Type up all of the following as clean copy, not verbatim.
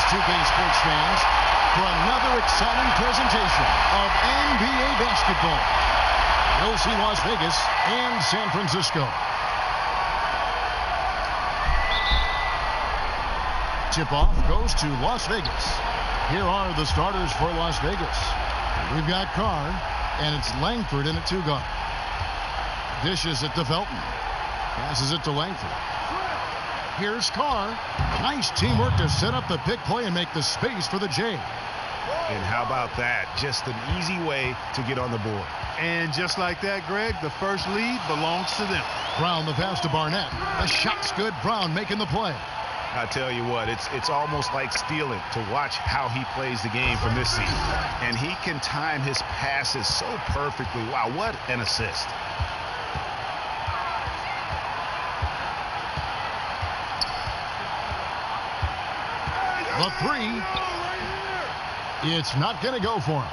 2K Sports fans, for another exciting presentation of NBA basketball. We'll see Las Vegas and San Francisco. Tip-off goes to Las Vegas. Here are the starters for Las Vegas. We've got Carr, and it's Langford in at 2-guard. Dishes it to Felton. Passes it to Langford. Here's Carr. Nice teamwork to set up the pick play and make the space for the J. And how about that? Just an easy way to get on the board. And just like that, Greg, the first lead belongs to them. Brown the pass to Barnett. The shot's good. Brown making the play. I tell you what, it's almost like stealing to watch how he plays the game from this season. And he can time his passes so perfectly. Wow, what an assist. The three. It's not going to go for him.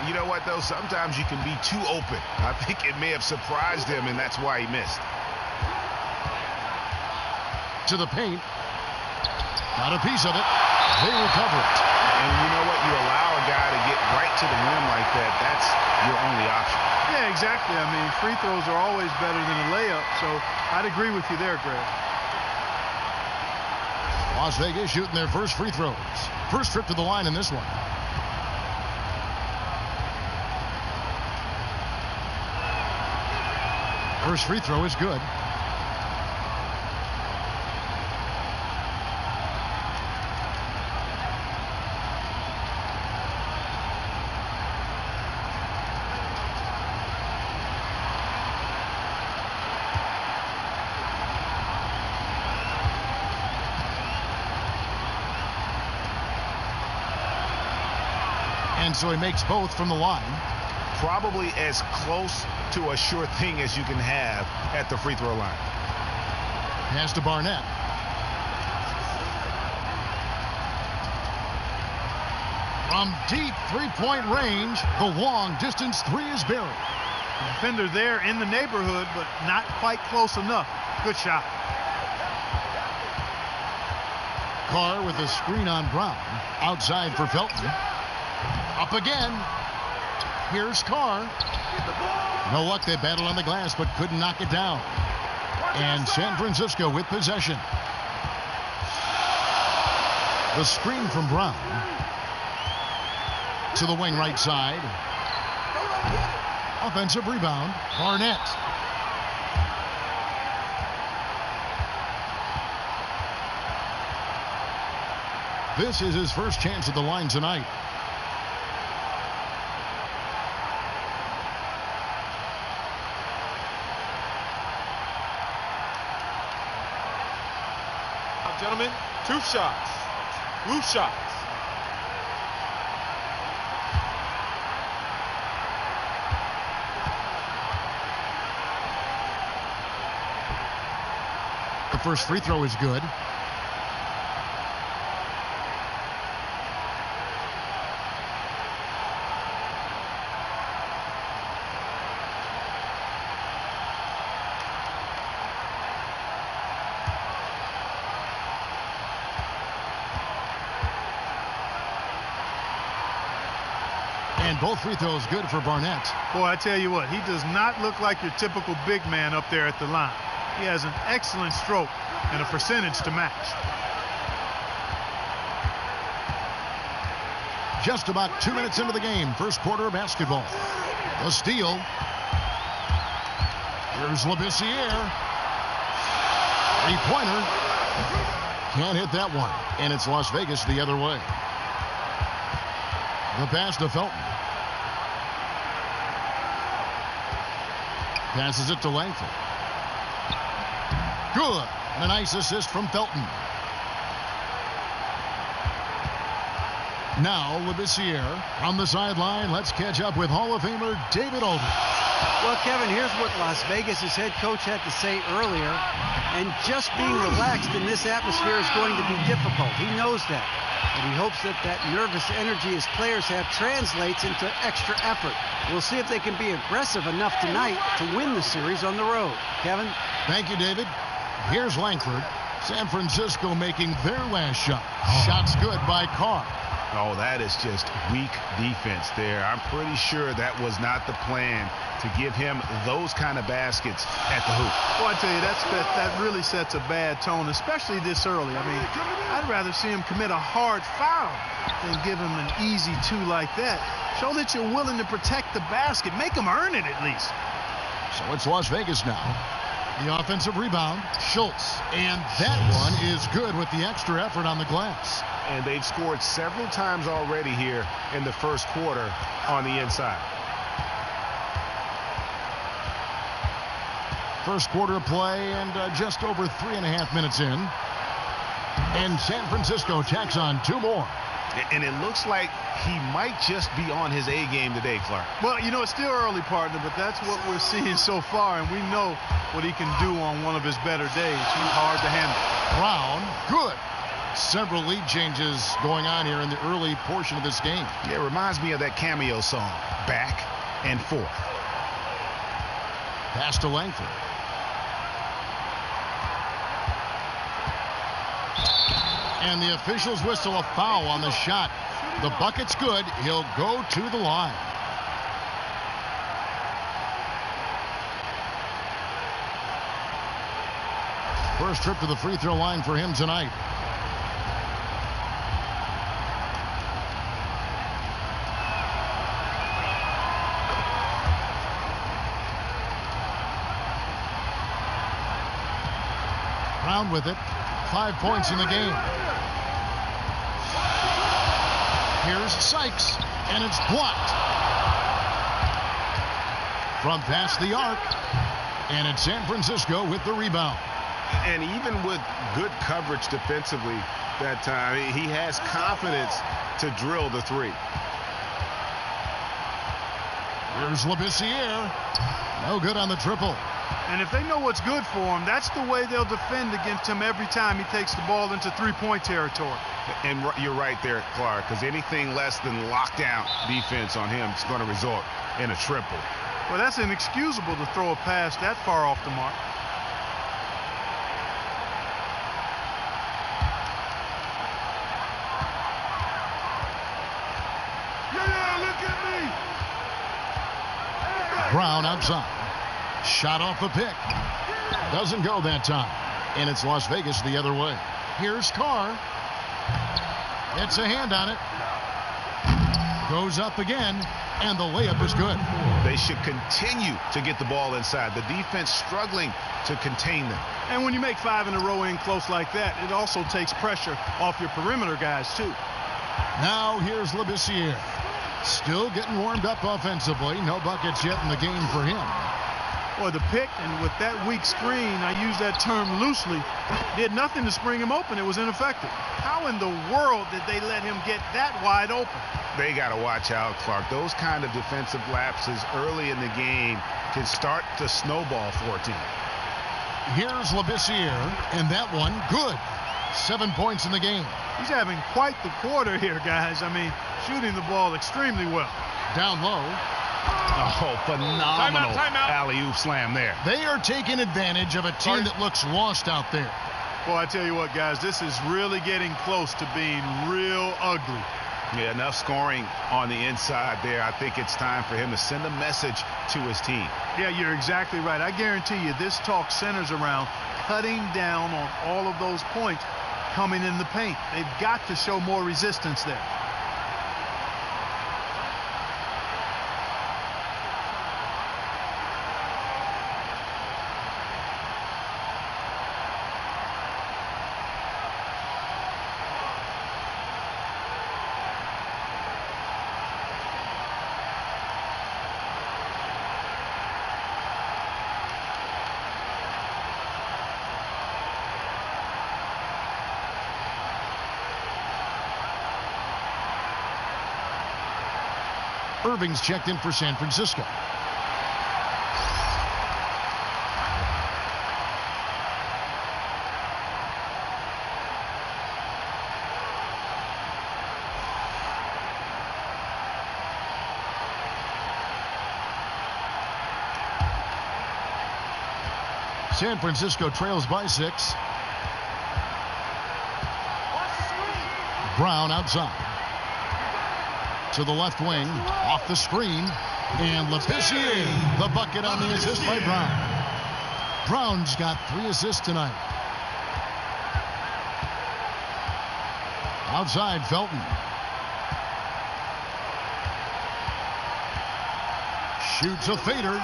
You know what, though? Sometimes you can be too open. I think it may have surprised him, and that's why he missed. To the paint. Got a piece of it. They recover it. And you know what? You allow a guy to get right to the rim like that. That's your only option. Yeah, exactly. I mean, free throws are always better than a layup, so I'd agree with you there, Greg. Las Vegas shooting their first free throws. First trip to the line in this one. First free throw is good. And so he makes both from the line. Probably as close to a sure thing as you can have at the free throw line. Pass to Barnett. From deep three-point range, the long distance three is buried. The defender there in the neighborhood, but not quite close enough. Good shot. Carr with a screen on Brown. Outside for Felton. Up again. Here's Carr. No luck. They battled on the glass but couldn't knock it down. And San Francisco with possession. The screen from Brown. To the wing right side. Offensive rebound. Barnett. This is his first chance at the line tonight. Gentlemen, 2 shots. Blue shots. The first free throw is good. And both free throws good for Barnett. Boy, I tell you what, he does not look like your typical big man up there at the line. He has an excellent stroke and a percentage to match. Just about 2 minutes into the game, first quarter of basketball. The steal. Here's Labissiere. Three-pointer. Can't hit that one. And it's Las Vegas the other way. The pass to Felton. Passes it to Langford. Good. And a nice assist from Felton. Now Labissiere on the sideline. Let's catch up with Hall of Famer David Aldridge. Well, Kevin, here's what Las Vegas' head coach had to say earlier. And just being relaxed in this atmosphere is going to be difficult. He knows that. But he hopes that that nervous energy his players have translates into extra effort. We'll see if they can be aggressive enough tonight to win the series on the road. Kevin? Thank you, David. Here's Langford. San Francisco making their last shot. Shot's good by Carr. Oh, that is just weak defense there. I'm pretty sure that was not the plan to give him those kind of baskets at the hoop. Well, I tell you, that really sets a bad tone, especially this early. I mean, I'd rather see him commit a hard foul than give him an easy two like that. Show that you're willing to protect the basket. Make him earn it at least. So it's Las Vegas now. The offensive rebound, Schultz. And that one is good with the extra effort on the glass. And they've scored several times already here in the first quarter on the inside. First quarter of play and just over 3.5 minutes in. And San Francisco tacks on 2 more. And it looks like he might just be on his A game today, Clark. Well, you know, it's still early, partner, but that's what we're seeing so far, and we know what he can do on one of his better days. He's hard to handle. Brown, good. Several lead changes going on here in the early portion of this game. Yeah, it reminds me of that cameo song, Back and Forth. Pass to Langford. And the officials whistle a foul on the shot. The bucket's good. He'll go to the line. First trip to the free throw line for him tonight. Brown with it. 5 points in the game. Here's Sykes, and it's blocked. From past the arc, and it's San Francisco with the rebound. And even with good coverage defensively that time, he has confidence to drill the three. Here's Labissiere. No good on the triple. And if they know what's good for him, that's the way they'll defend against him every time he takes the ball into three-point territory. And you're right there, Clark, because anything less than lockdown defense on him is going to result in a triple. Well, that's inexcusable to throw a pass that far off the mark. Brown outside. Shot off the pick. Doesn't go that time. And it's Las Vegas the other way. Here's Carr. It's a hand on it. Goes up again. And the layup is good. They should continue to get the ball inside. The defense struggling to contain them. And when you make 5 in a row in close like that, it also takes pressure off your perimeter guys, too. Now here's Labissiere. Still getting warmed up offensively. No buckets yet in the game for him. Boy, the pick, and with that weak screen, I use that term loosely, did nothing to spring him open. It was ineffective. How in the world did they let him get that wide open? They got to watch out, Clark. Those kind of defensive lapses early in the game can start to snowball for a team. Here's Labissiere, and that one good. 7 points in the game. He's having quite the quarter here, guys. I mean, shooting the ball extremely well. Down low. Oh, phenomenal alley-oop slam there. They are taking advantage of a team that looks lost out there. Well, I tell you what, guys, this is really getting close to being real ugly. Yeah, enough scoring on the inside there. I think it's time for him to send a message to his team. Yeah, you're exactly right. I guarantee you this talk centers around cutting down on all of those points coming in the paint. They've got to show more resistance there. Irving's checked in for San Francisco. San Francisco trails by 6. Brown outside. To the left wing, off the screen, and LeBissiere, the bucket on the assist by Brown. Brown's got 3 assists tonight. Outside, Felton. Shoots a fader,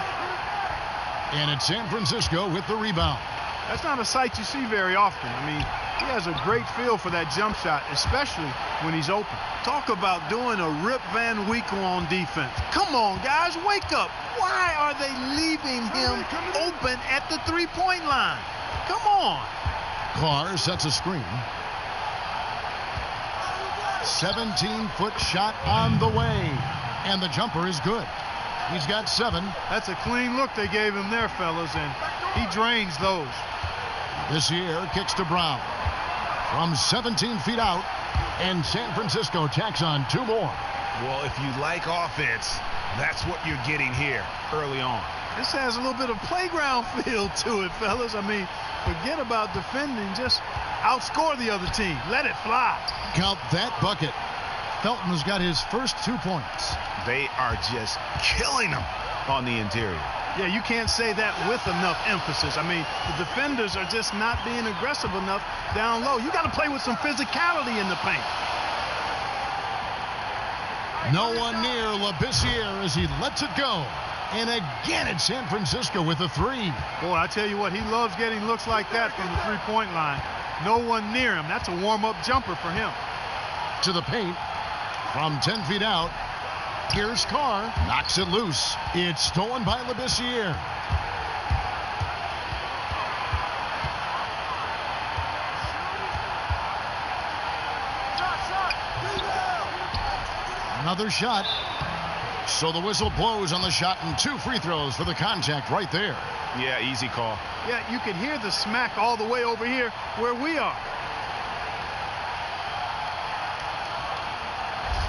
and it's San Francisco with the rebound. That's not a sight you see very often. I mean, he has a great feel for that jump shot, especially when he's open. Talk about doing a Rip Van Winkle on defense. Come on, guys, wake up. Why are they leaving him open at the three-point line? Come on. Carr sets a screen. 17-foot shot on the way, and the jumper is good. He's got 7. That's a clean look they gave him there, fellas, and he drains those. This year kicks to Brown from 17 feet out, and San Francisco tacks on 2 more. Well, if you like offense, that's what you're getting here early on. This has a little bit of playground feel to it, fellas. I mean, forget about defending. Just outscore the other team. Let it fly. Count that bucket. Felton's got his first 2 points. They are just killing them on the interior. Yeah, you can't say that with enough emphasis. I mean, the defenders are just not being aggressive enough down low. You got to play with some physicality in the paint. No one near LeBissiere as he lets it go. And again, it's San Francisco with a 3. Boy, I tell you what, he loves getting looks like that from the three-point line. No one near him. That's a warm-up jumper for him. To the paint from 10 feet out. Here's Carr, knocks it loose. It's stolen by LeBissiere. Another shot. So the whistle blows on the shot, and 2 free throws for the contact right there. Yeah, easy call. Yeah, you can hear the smack all the way over here where we are.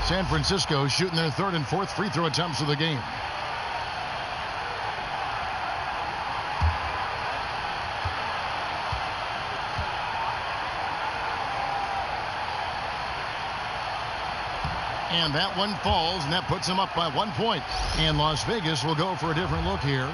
San Francisco shooting their 3rd and 4th free throw attempts of the game. And that one falls, and that puts them up by 1 point. And Las Vegas will go for a different look here.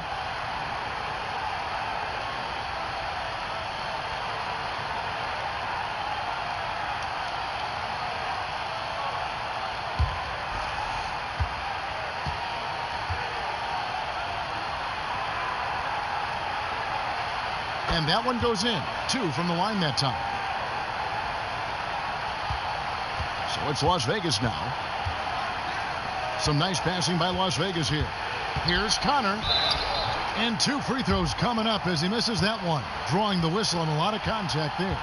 And that one goes in. 2 from the line that time. So it's Las Vegas now. Some nice passing by Las Vegas here. Here's Connor. And 2 free throws coming up as he misses that one. Drawing the whistle and a lot of contact there.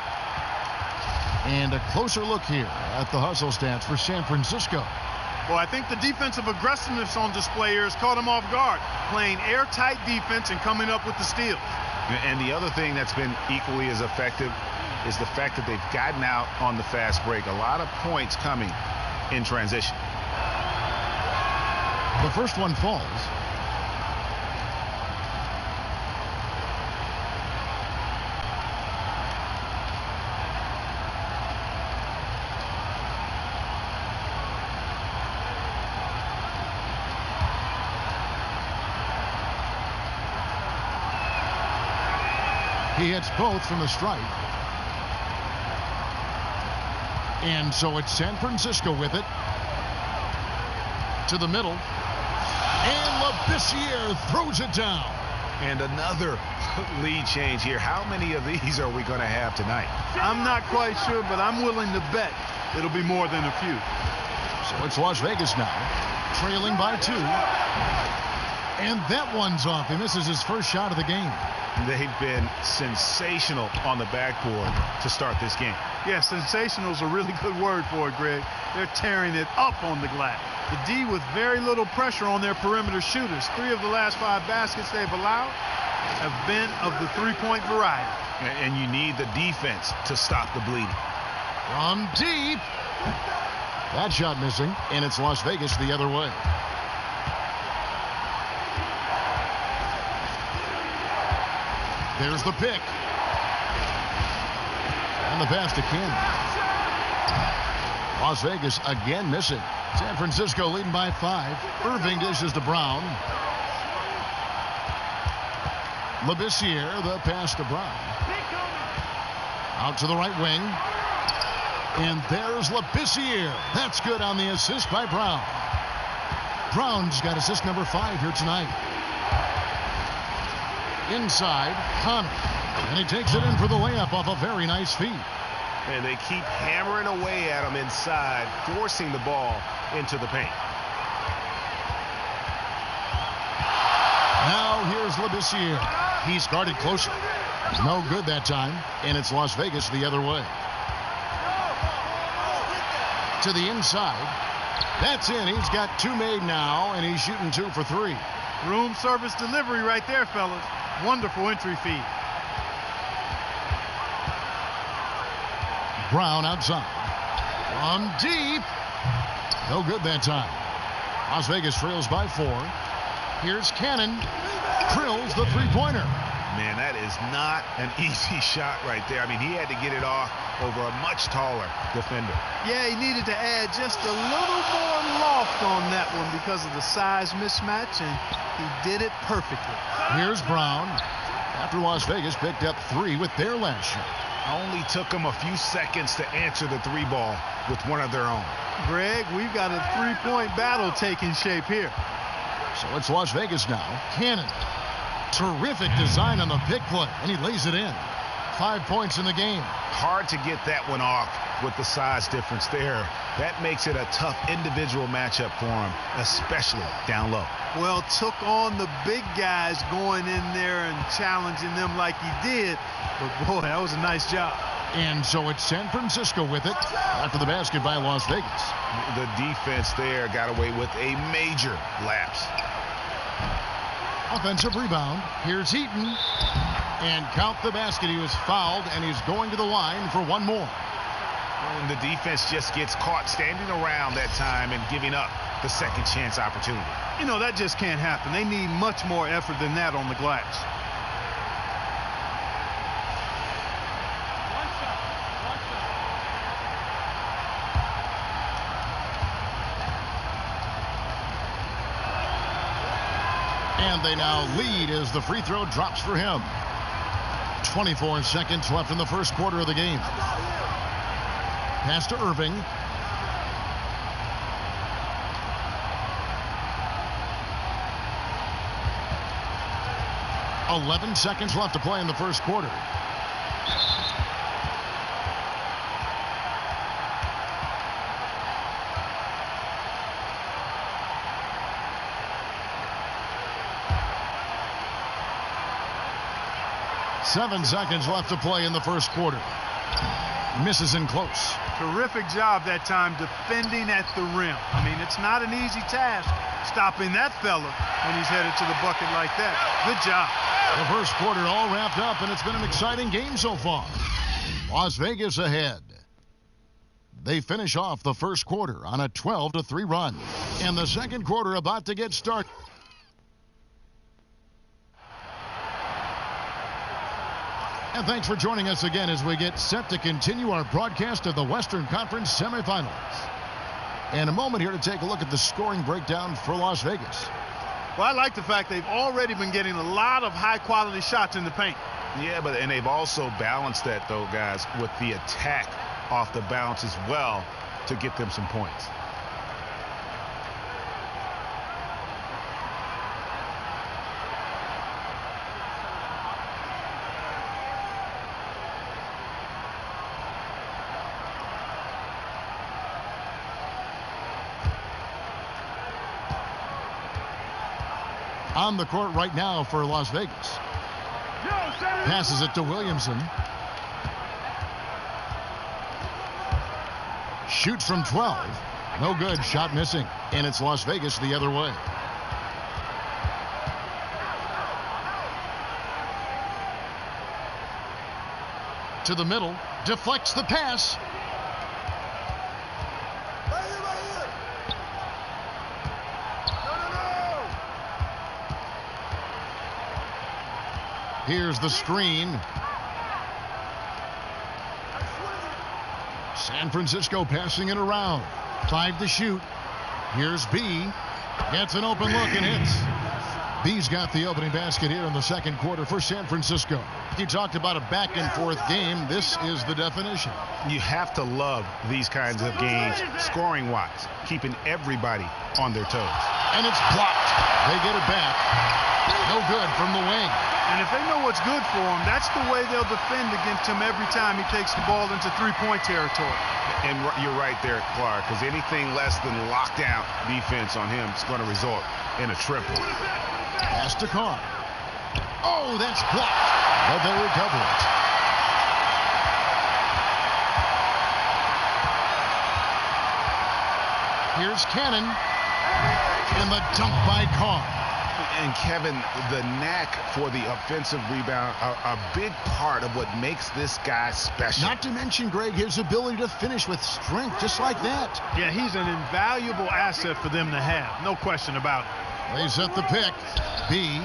And a closer look here at the hustle stats for San Francisco. Well, I think the defensive aggressiveness on display here has caught him off guard. Playing airtight defense and coming up with the steals. And the other thing that's been equally as effective is the fact that they've gotten out on the fast break. A lot of points coming in transition. The first one falls. He hits both from the stripe. And so it's San Francisco with it. To the middle. And LeBissiere throws it down. And another lead change here. How many of these are we going to have tonight? I'm not quite sure, but I'm willing to bet it'll be more than a few. So it's Las Vegas now, trailing by 2. And that one's off. He misses his first shot of the game. They've been sensational on the backboard to start this game. Yeah, sensational is a really good word for it, Greg. They're tearing it up on the glass. The D with very little pressure on their perimeter shooters. 3 of the last 5 baskets they've allowed have been of the three-point variety. And you need the defense to stop the bleeding. From deep. That shot missing, and it's Las Vegas the other way. There's the pick. And the pass to King. Las Vegas again missing. San Francisco leading by 5. Irving dishes to Brown. Labissiere, the pass to Brown. Out to the right wing. And there's Labissiere. That's good on the assist by Brown. Brown's got assist number 5 here tonight. Inside, Connor. And he takes it in for the layup off a very nice feed. And they keep hammering away at him inside, forcing the ball into the paint. Now here's Labissiere. He's guarded closely. No good that time, and it's Las Vegas the other way. To the inside. That's in. He's got 2 made now, and he's shooting 2 for 3. Room service delivery right there, fellas. Wonderful entry feed. Brown outside. From deep. No good that time. Las Vegas trails by 4. Here's Cannon. Drills the three-pointer. Man, that is not an easy shot right there. I mean, he had to get it off over a much taller defender. Yeah, he needed to add just a little more loft on that one because of the size mismatch, and he did it perfectly. Here's Brown. After Las Vegas picked up 3 with their last shot. Only took them a few seconds to answer the 3-ball with one of their own. Greg, we've got a 3-point battle taking shape here. So it's Las Vegas now. Cannon. Terrific design on the pick play, and he lays it in. 5 points in the game. Hard to get that one off with the size difference there. That makes it a tough individual matchup for him, especially down low. Well, took on the big guys going in there and challenging them like he did. But, boy, that was a nice job. And so it's San Francisco with it after the basket by Las Vegas. The defense there got away with a major lapse. Offensive rebound. Here's Heaton. And count the basket. He was fouled, and he's going to the line for 1 more. And the defense just gets caught standing around that time and giving up the second chance opportunity. You know, that just can't happen. They need much more effort than that on the glass. And they now lead as the free throw drops for him. 24 seconds left in the first quarter of the game. Pass to Irving. .11 seconds left to play in the first quarter. .7 seconds left to play in the first quarter. Misses in close. Terrific job that time defending at the rim. I mean, it's not an easy task stopping that fella when he's headed to the bucket like that. Good job. The first quarter all wrapped up, and it's been an exciting game so far. Las Vegas ahead. They finish off the first quarter on a 12-3 run. And the second quarter about to get started. And thanks for joining us again as we get set to continue our broadcast of the Western Conference Semifinals. And a moment here to take a look at the scoring breakdown for Las Vegas. Well, I like the fact they've already been getting a lot of high-quality shots in the paint. Yeah, and they've also balanced that, though, guys, with the attack off the bounce as well to get them some points. On the court right now for Las Vegas. Passes it to Williamson. Shoots from 12. No good. Shot missing. And it's Las Vegas the other way. To the middle. Deflects the pass. Here's the screen. San Francisco passing it around. 5 to shoot. Here's B. Gets an open look and hits. B's got the opening basket here in the second quarter for San Francisco. You talked about a back-and-forth game. This is the definition. You have to love these kinds of games, scoring-wise, keeping everybody on their toes. And it's blocked. They get it back. No good from the wing. And if they know what's good for him, that's the way they'll defend against him every time he takes the ball into three-point territory. And you're right there, Clark, because anything less than lockdown defense on him is going to result in a triple. Pass to Carr. Oh, that's blocked. But they recover it. Here's Cannon. And the dunk by Carr. And Kevin, the knack for the offensive rebound, a big part of what makes this guy special. Not to mention, Greg, his ability to finish with strength, just like that. Yeah, he's an invaluable asset for them to have. No question about it. They set the pick. B.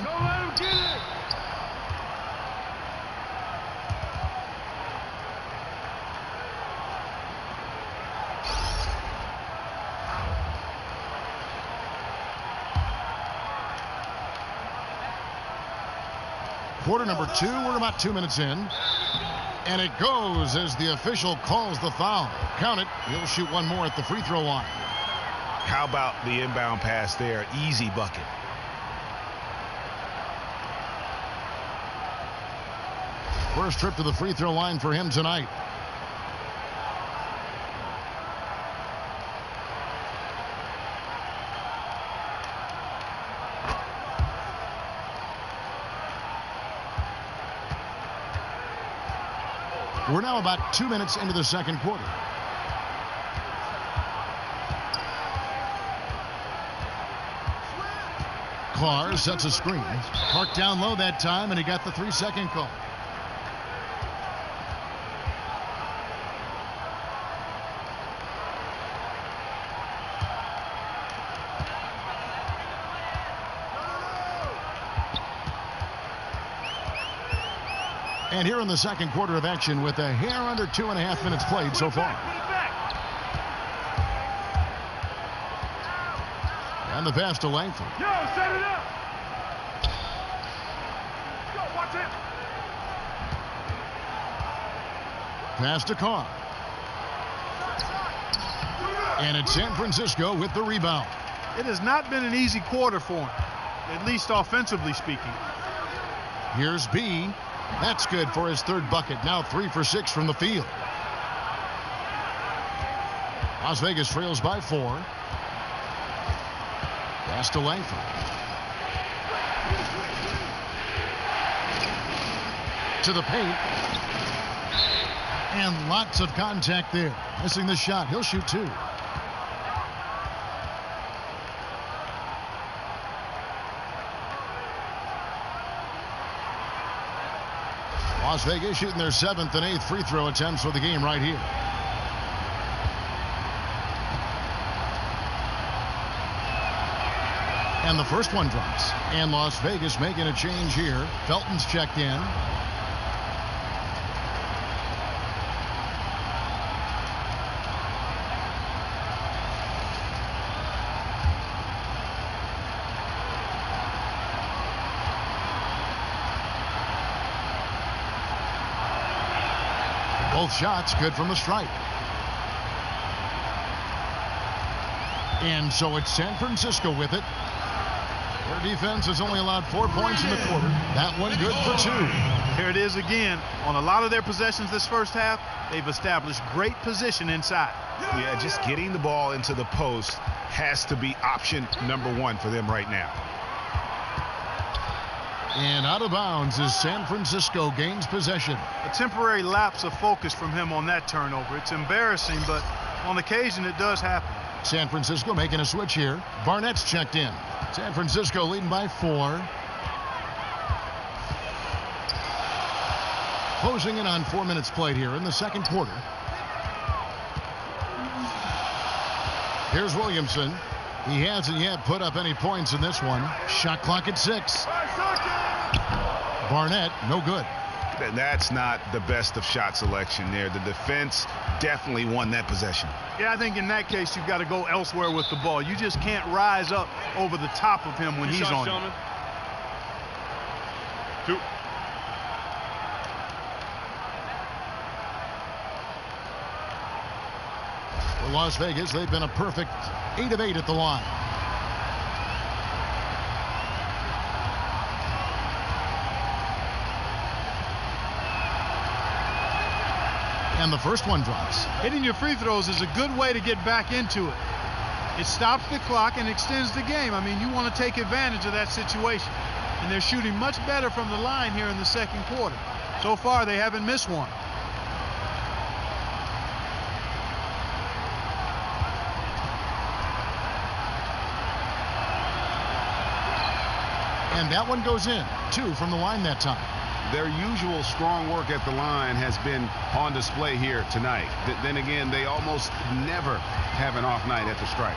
Quarter number 2. We're about 2 minutes in. And it goes as the official calls the foul. Count it. He'll shoot one more at the free throw line. How about the inbound pass there? Easy bucket. First trip to the free throw line for him tonight. We're now about 2 minutes into the second quarter. Carr sets a screen. Parked down low that time, and he got the 3-second call. And here in the second quarter of action with a hair under 2.5 minutes played so far. And the pass to Langford. Yo, set it up. Yo, watch it. Pass to Carr. And it's San Francisco with the rebound. It has not been an easy quarter for him, at least offensively speaking. Here's B. That's good for his third bucket. Now 3 for 6 from the field. Las Vegas trails by 4. Pass to Langford. To the paint. And lots of contact there. Missing the shot. He'll shoot 2. Las Vegas shooting their 7th and 8th free throw attempts for the game right here. And the first one drops. And Las Vegas making a change here. Felton's checked in. Both shots good from the stripe. And so it's San Francisco with it. Their defense has only allowed 4 points in the quarter. That one good for 2. Here it is again. On a lot of their possessions this first half, they've established great position inside. Yeah, just getting the ball into the post has to be option number 1 for them right now. And out of bounds as San Francisco gains possession. A temporary lapse of focus from him on that turnover. It's embarrassing, but on occasion it does happen. San Francisco making a switch here. Barnett's checked in. San Francisco leading by 4. Closing in on 4 minutes played here in the second quarter. Here's Williamson. He hasn't yet put up any points in this one. Shot clock at 6. Barnett, no good. That's not the best of shot selection there. The defense definitely won that possession. Yeah, I think in that case you've got to go elsewhere with the ball. You just can't rise up over the top of him when he's on you. 2. For Las Vegas, they've been a perfect 8 of 8 at the line. And the first one drops. Hitting your free throws is a good way to get back into it. It stops the clock and extends the game. I mean, you want to take advantage of that situation. And they're shooting much better from the line here in the second quarter. So far, they haven't missed one. And that one goes in. 2 from the line that time. Their usual strong work at the line has been on display here tonight. Then again, they almost never have an off night at the stripe.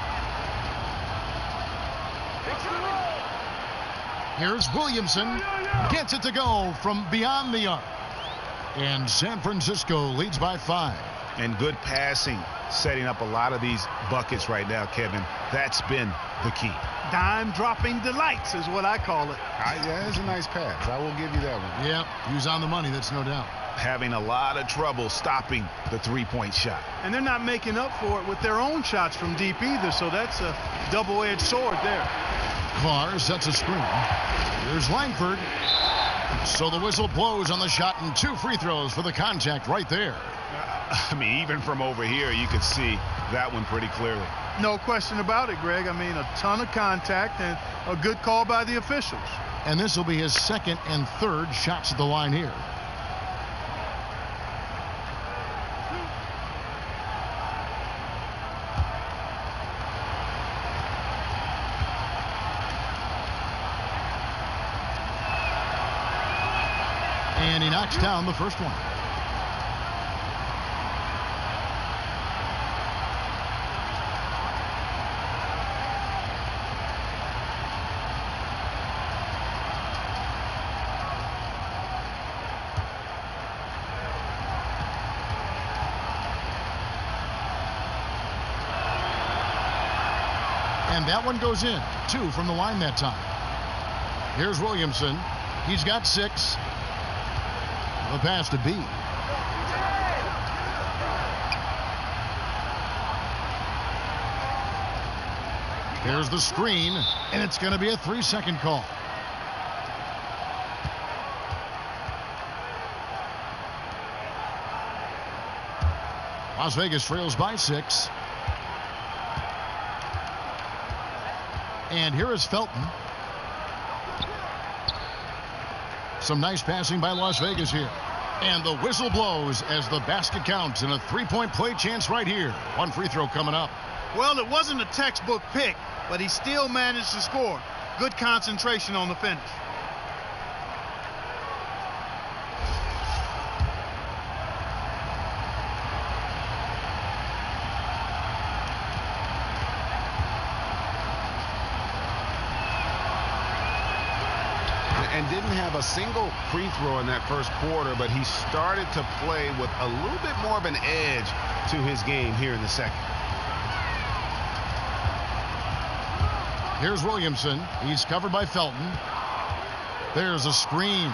Here's Williamson. Gets it to go from beyond the arc. And San Francisco leads by 5. And good passing, setting up a lot of these buckets right now, Kevin. That's been the key. Dime dropping delights is what I call it. Yeah, it's a nice pass. I will give you that one. Yep, he was on the money, that's no doubt. Having a lot of trouble stopping the three-point shot. And they're not making up for it with their own shots from deep either, so that's a double-edged sword there. Carr sets a screen. Here's Langford. So the whistle blows on the shot and 2 free throws for the contact right there. I mean, even from over here, you could see that one pretty clearly. No question about it, Greg. I mean, a ton of contact and a good call by the officials. And this will be his 2nd and 3rd shots at the line here. And he knocks down the first one. And that one goes in. 2 from the line that time. Here's Williamson. He's got 6. The pass to B. Here's the screen, and it's going to be a 3-second call. Las Vegas trails by 6. And here is Felton. Some nice passing by Las Vegas here. And the whistle blows as the basket counts and a 3-point play chance right here. 1 free throw coming up. Well, it wasn't a textbook pick, but he still managed to score. Good concentration on the finish. And didn't have a single free throw in that first quarter, but he started to play with a little bit more of an edge to his game here in the second. Here's Williamson. He's covered by Felton. There's a screen.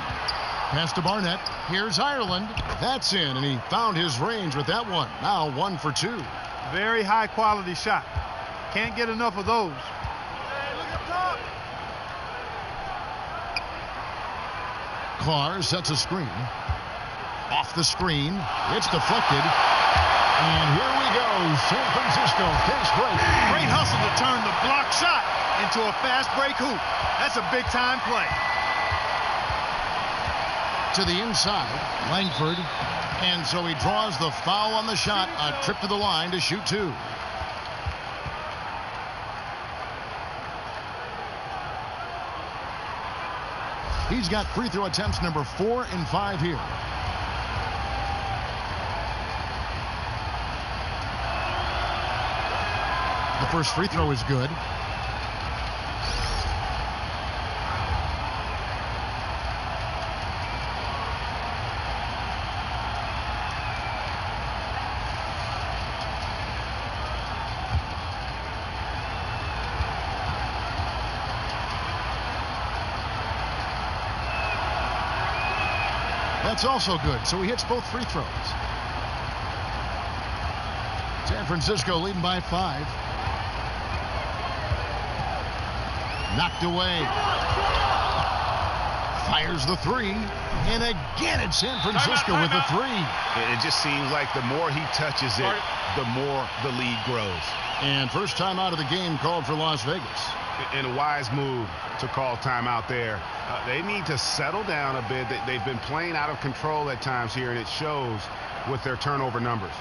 Pass to Barnett. Here's Ireland. That's in, and he found his range with that one. Now 1 for 2. Very high quality shot. Can't get enough of those. Carr sets a screen. Off the screen. It's deflected. And here we go. San Francisco fast break. Great hustle to turn the block shot into a fast break hoop. That's a big time play. To the inside. Langford. And so he draws the foul on the shot. A trip to the line to shoot 2. He's got free throw attempts number 4 and 5 here. The first free throw is good. It's also good, so he hits both free throws. San Francisco leading by 5. Knocked away. Fires the 3. And again, it's San Francisco with the 3. It just seems like the more he touches it, the more the lead grows. And first time out of the game called for Las Vegas. And a wise move to call timeout there. They need to settle down a bit. They've been playing out of control at times here, and it shows with their turnover numbers.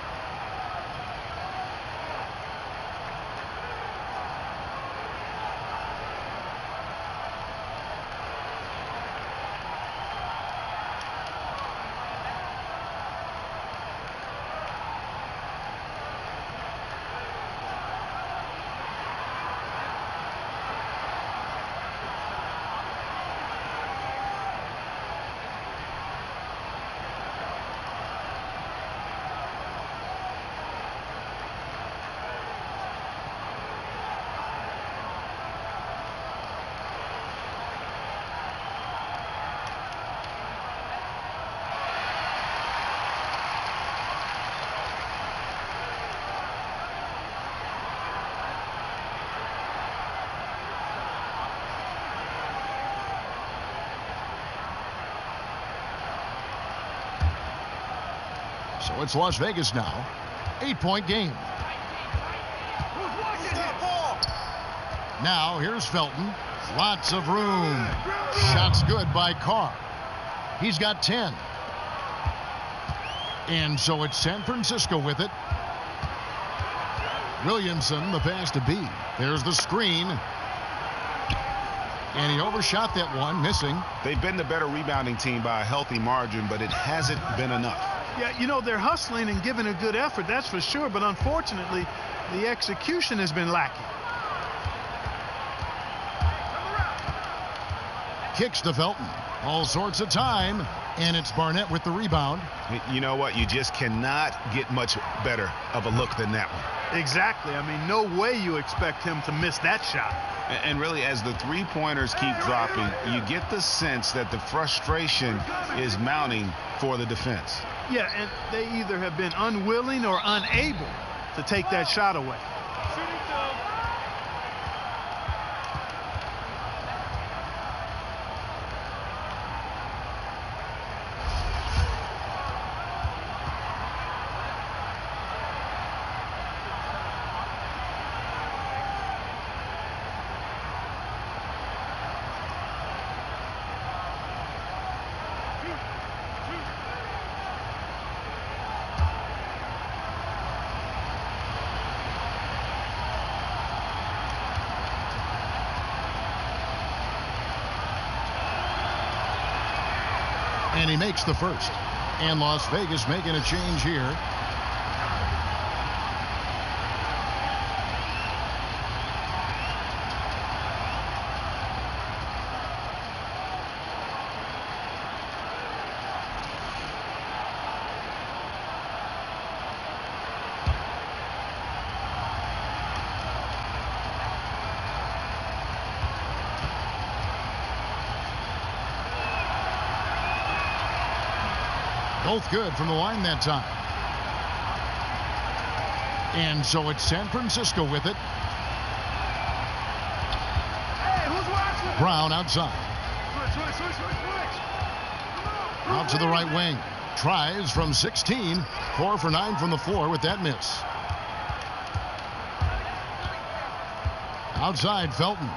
So it's Las Vegas now. 8-point game. Now here's Felton. Lots of room. Shots good by Carr. He's got 10. And so it's San Francisco with it. Williamson, the pass to B. There's the screen. And he overshot that one, missing. They've been the better rebounding team by a healthy margin, but it hasn't been enough. Yeah, you know, they're hustling and giving a good effort, that's for sure. But unfortunately, the execution has been lacking. Kicks to Felton. All sorts of time. And it's Barnett with the rebound. You know what? You just cannot get much better of a look than that one. Exactly. I mean, no way you expect him to miss that shot. And really, as the three-pointers keep dropping, you get the sense that the frustration is mounting for the defense. Yeah, and they either have been unwilling or unable to take that shot away. And he makes the first. And Las Vegas making a change here. Both good from the line that time. And so it's San Francisco with it. Brown outside. Out to the right wing. Tries from 16. 4 for 9 from the floor with that miss. Outside, Felton.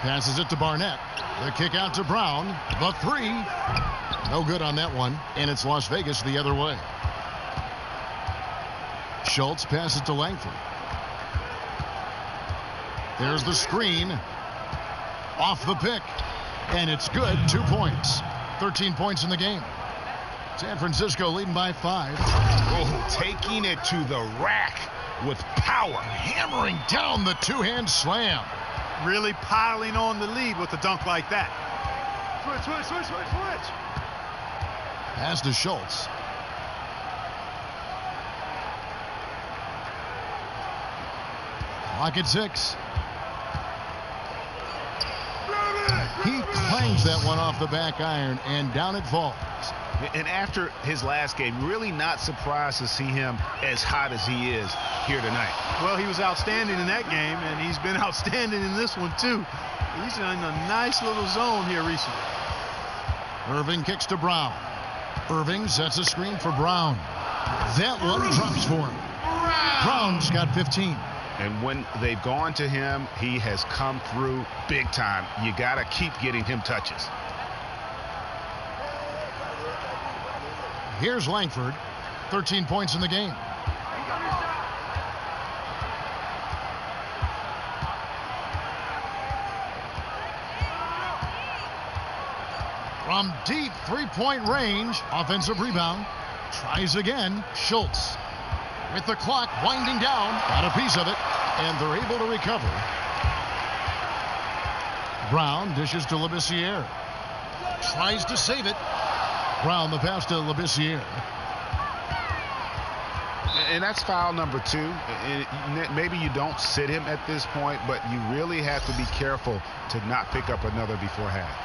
Passes it to Barnett. The kick out to Brown. The three. No good on that one. And it's Las Vegas the other way. Schultz passes to Langford. There's the screen. Off the pick. And it's good. 2 points. 13 points in the game. San Francisco leading by 5. Oh, taking it to the rack with power. Hammering down the two-hand slam. Really piling on the lead with a dunk like that. Switch. Pass to Schultz. Clock at 6. bangs that one off the back iron, and down it falls. And after his last game, really not surprised to see him as hot as he is here tonight. Well, he was outstanding in that game, and he's been outstanding in this one, too. He's in a nice little zone here recently. Irving kicks to Brown. Irving sets a screen for Brown. That one drops for him. Brown's got 15. And when they've gone to him, he has come through big time. You got to keep getting him touches. Here's Langford, 13 points in the game. From deep three-point range, offensive rebound. Tries again. Schultz with the clock winding down. Got a piece of it, and they're able to recover. Brown dishes to Labissiere. Tries to save it. Brown the pass to Labissiere. And that's foul number 2. Maybe you don't sit him at this point, but you really have to be careful to not pick up another before half.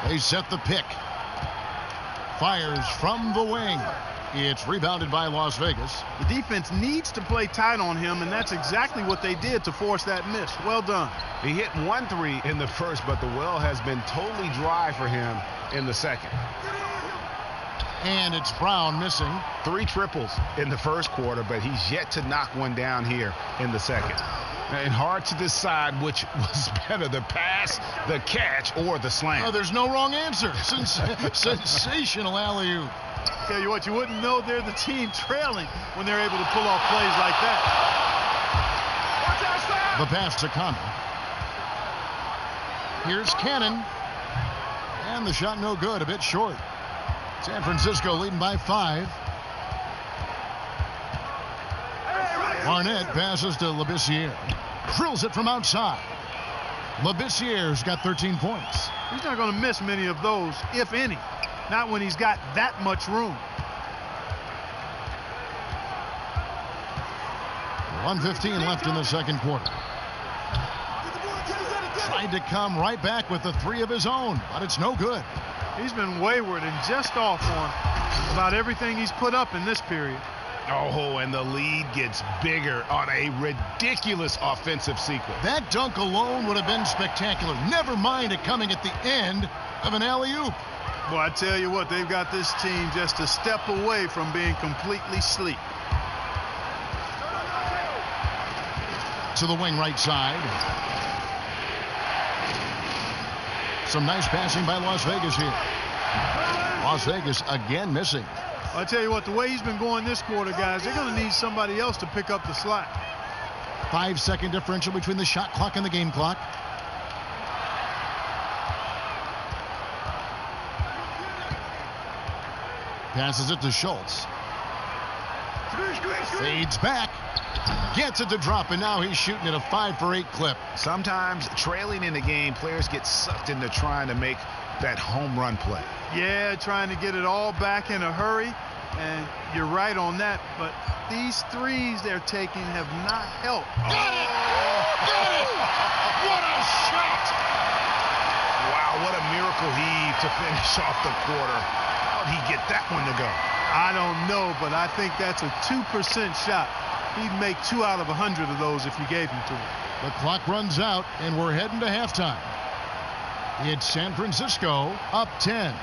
They set the pick. Fires from the wing. It's rebounded by Las Vegas. The defense needs to play tight on him, and that's exactly what they did to force that miss. Well done. He hit 1 3 in the first, but the well has been totally dry for him in the second. And it's Brown missing. 3 triples in the first quarter, but he's yet to knock one down here in the second. And hard to decide which was better, the pass, the catch, or the slam. Oh, there's no wrong answer. Sensational alley-oop. Tell you what, you wouldn't know they're the team trailing when they're able to pull off plays like that. The pass to Connor. Here's Cannon. And the shot no good, a bit short. San Francisco leading by 5. Barnett passes to Labissiere. Drills it from outside. Labissiere's got 13 points. He's not going to miss many of those, if any. Not when he's got that much room. 1:15 left in the second quarter. Tried to come right back with the 3 of his own, but it's no good. He's been wayward and just off on about everything he's put up in this period. Oh, and the lead gets bigger on a ridiculous offensive sequence. That dunk alone would have been spectacular. Never mind it coming at the end of an alley-oop. Boy, I tell you what, they've got this team just a step away from being completely asleep. To the wing right side. Some nice passing by Las Vegas here. Las Vegas again missing. I tell you what, the way he's been going this quarter, guys, they're going to need somebody else to pick up the slack. 5-second differential between the shot clock and the game clock. Passes it to Schultz. Fades back. Gets it to drop, and now he's shooting at a 5 for 8 clip. Sometimes trailing in the game, players get sucked into trying to make that home run play. Yeah, trying to get it all back in a hurry, and you're right on that, but these threes they're taking have not helped. Got it! Got it! What a shot! Wow, what a miracle heave to finish off the quarter. How'd he get that one to go? I don't know, but I think that's a 2% shot. He'd make 2 out of 100 of those if you gave him to him. The clock runs out, and we're heading to halftime. It's San Francisco up 10.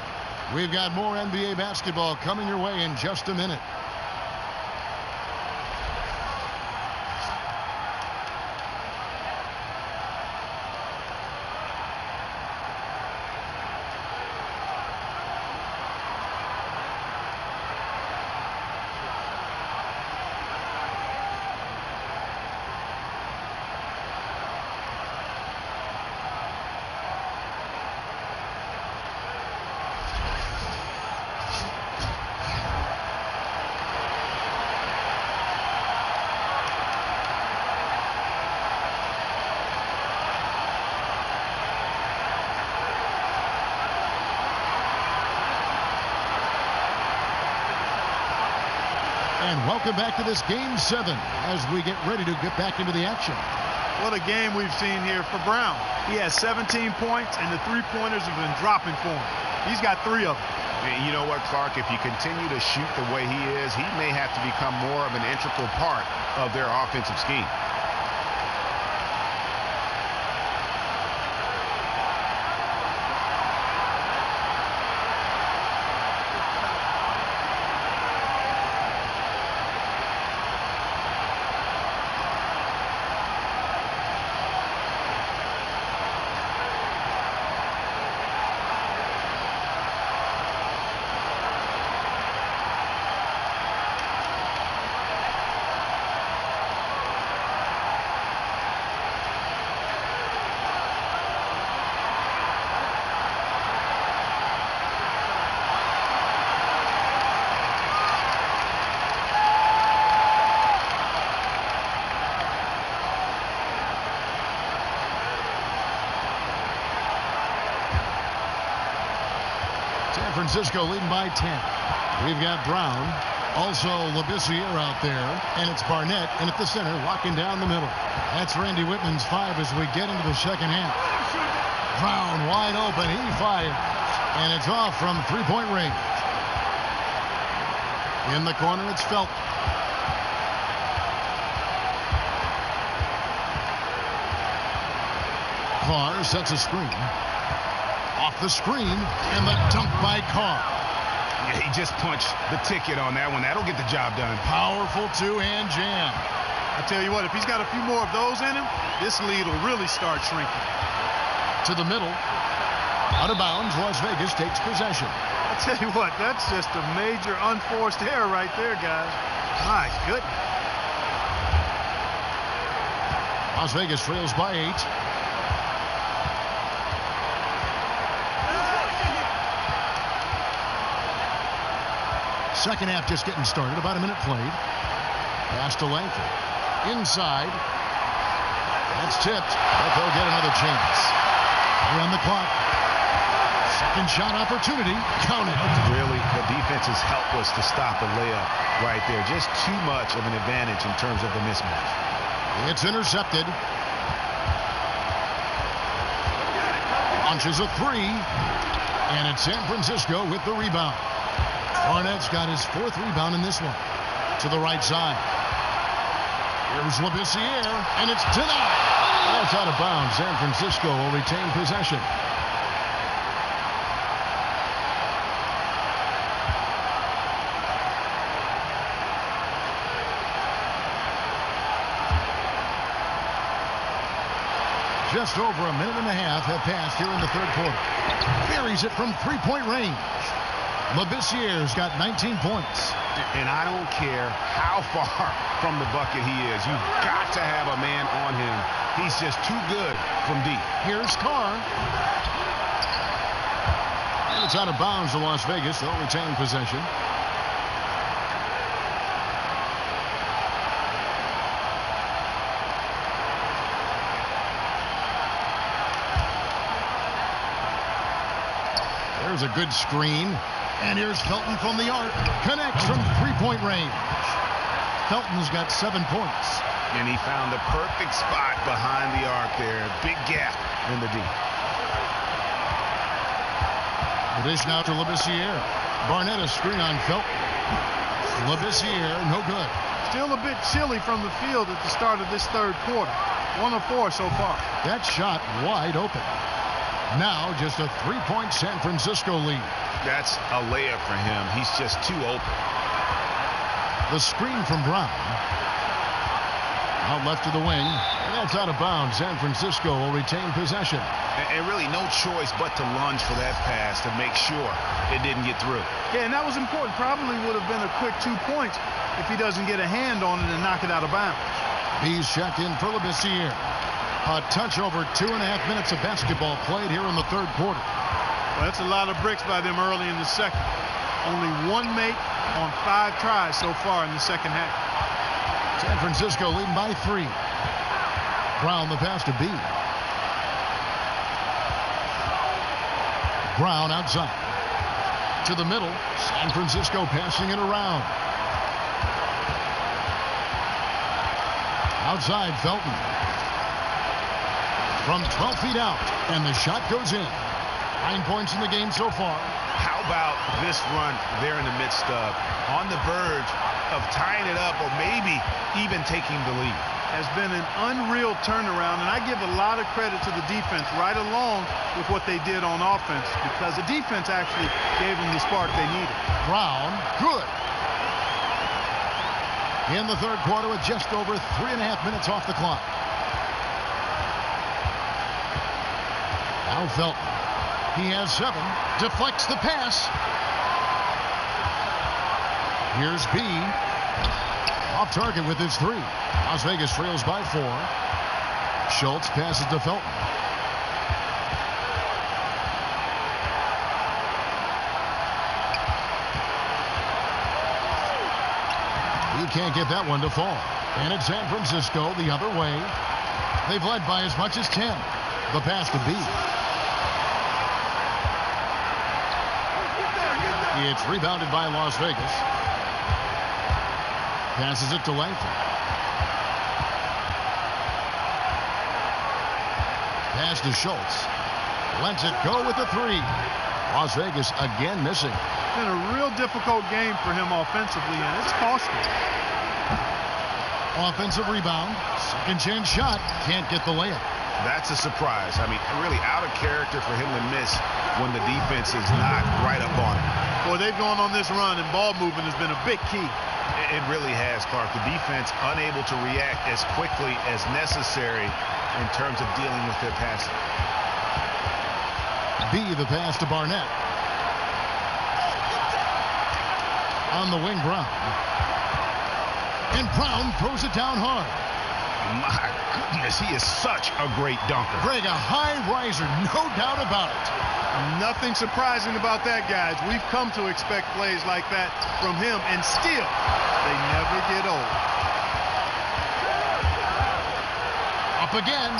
We've got more NBA basketball coming your way in just a minute. welcome back to this Game 7 as we get ready to get back into the action. What a game we've seen here for Brown. He has 17 points, and the three-pointers have been dropping for him. He's got 3 of them. And you know what, Clark? If you continue to shoot the way he is, he may have to become more of an integral part of their offensive scheme. San Francisco leading by 10. We've got Brown, also Labissiere out there, and it's Barnett in at the center, walking down the middle. That's Randy Whitman's 5 as we get into the second half. Brown wide open, he fires, and it's off from three-point range. In the corner, it's Felton. Carr sets a screen. Off the screen, and the dunk by Carr. Yeah, he just punched the ticket on that one. That'll get the job done. Powerful two-hand jam. I tell you what, if he's got a few more of those in him, this lead will really start shrinking. To the middle. Out of bounds, Las Vegas takes possession. I tell you what, that's just a major unforced error right there, guys. My goodness. Las Vegas trails by 8. Second half just getting started. About a minute played. Pass to Langford. Inside. That's tipped, but they'll get another chance. Run the clock. Second shot opportunity. Count it. Really, the defense is helpless to stop a layup right there. Just too much of an advantage in terms of the mismatch. It's intercepted. Launches a 3. And it's San Francisco with the rebound. Barnett's got his 4th rebound in this one. To the right side. Here's Labissiere, and it's denied. That's out of bounds. San Francisco will retain possession. Just over a minute and a half have passed here in the third quarter. Buries it from three-point range. Labissiere's got 19 points. And I don't care how far from the bucket he is. You've got to have a man on him. He's just too good from deep. Here's Carr. And it's out of bounds to Las Vegas. They'll retain possession. There's a good screen. And here's Felton from the arc. Connects from three-point range. Felton's got 7 points. And he found the perfect spot behind the arc there. Big gap in the deep. The dish now to Labissiere. Barnett a screen on Felton. Labissiere, no good. Still a bit chilly from the field at the start of this third quarter. 1 of 4 so far. That shot wide open. Now just a 3-point San Francisco lead. That's a layup for him. He's just too open. The screen from Brown. Out left to the wing. And that's out of bounds. San Francisco will retain possession. And really no choice but to lunge for that pass to make sure it didn't get through. Yeah, and that was important. Probably would have been a quick 2 points if he doesn't get a hand on it and knock it out of bounds. He's checked in for Labissiere. A touch over 2.5 minutes of basketball played here in the third quarter. Well, that's a lot of bricks by them early in the second. Only 1 make on 5 tries so far in the second half. San Francisco leading by 3. Brown the pass to B. Brown outside. To the middle. San Francisco passing it around. Outside Felton. From 12 feet out. And the shot goes in. 9 points in the game so far. How about this run there in the midst of, on the verge of tying it up or maybe even taking the lead? Has been an unreal turnaround, and I give a lot of credit to the defense right along with what they did on offense, because the defense actually gave them the spark they needed. Brown, good. In the third quarter with just over 3.5 minutes off the clock. Now Felton. He has 7. Deflects the pass. Here's B. Off target with his 3. Las Vegas trails by 4. Schultz passes to Felton. He can't get that one to fall. And it's San Francisco the other way. They've led by as much as 10. The pass to B. It's rebounded by Las Vegas. Passes it to Langford. Pass to Schultz. Lets it go with the 3. Las Vegas again missing. It's been a real difficult game for him offensively, and it's costly. Offensive rebound. Second chance shot. Can't get the layup. That's a surprise. I mean, really out of character for him to miss when the defense is not right up on him. Boy, they've gone on this run, and ball movement has been a big key. It really has, Clark. The defense unable to react as quickly as necessary in terms of dealing with their passing. B, the pass to Barnett. On the wing, Brown. And Brown throws it down hard. My goodness, he is such a great dunker. Greg, a high riser, no doubt about it. Nothing surprising about that, guys. We've come to expect plays like that from him, and still, they never get old. Up again.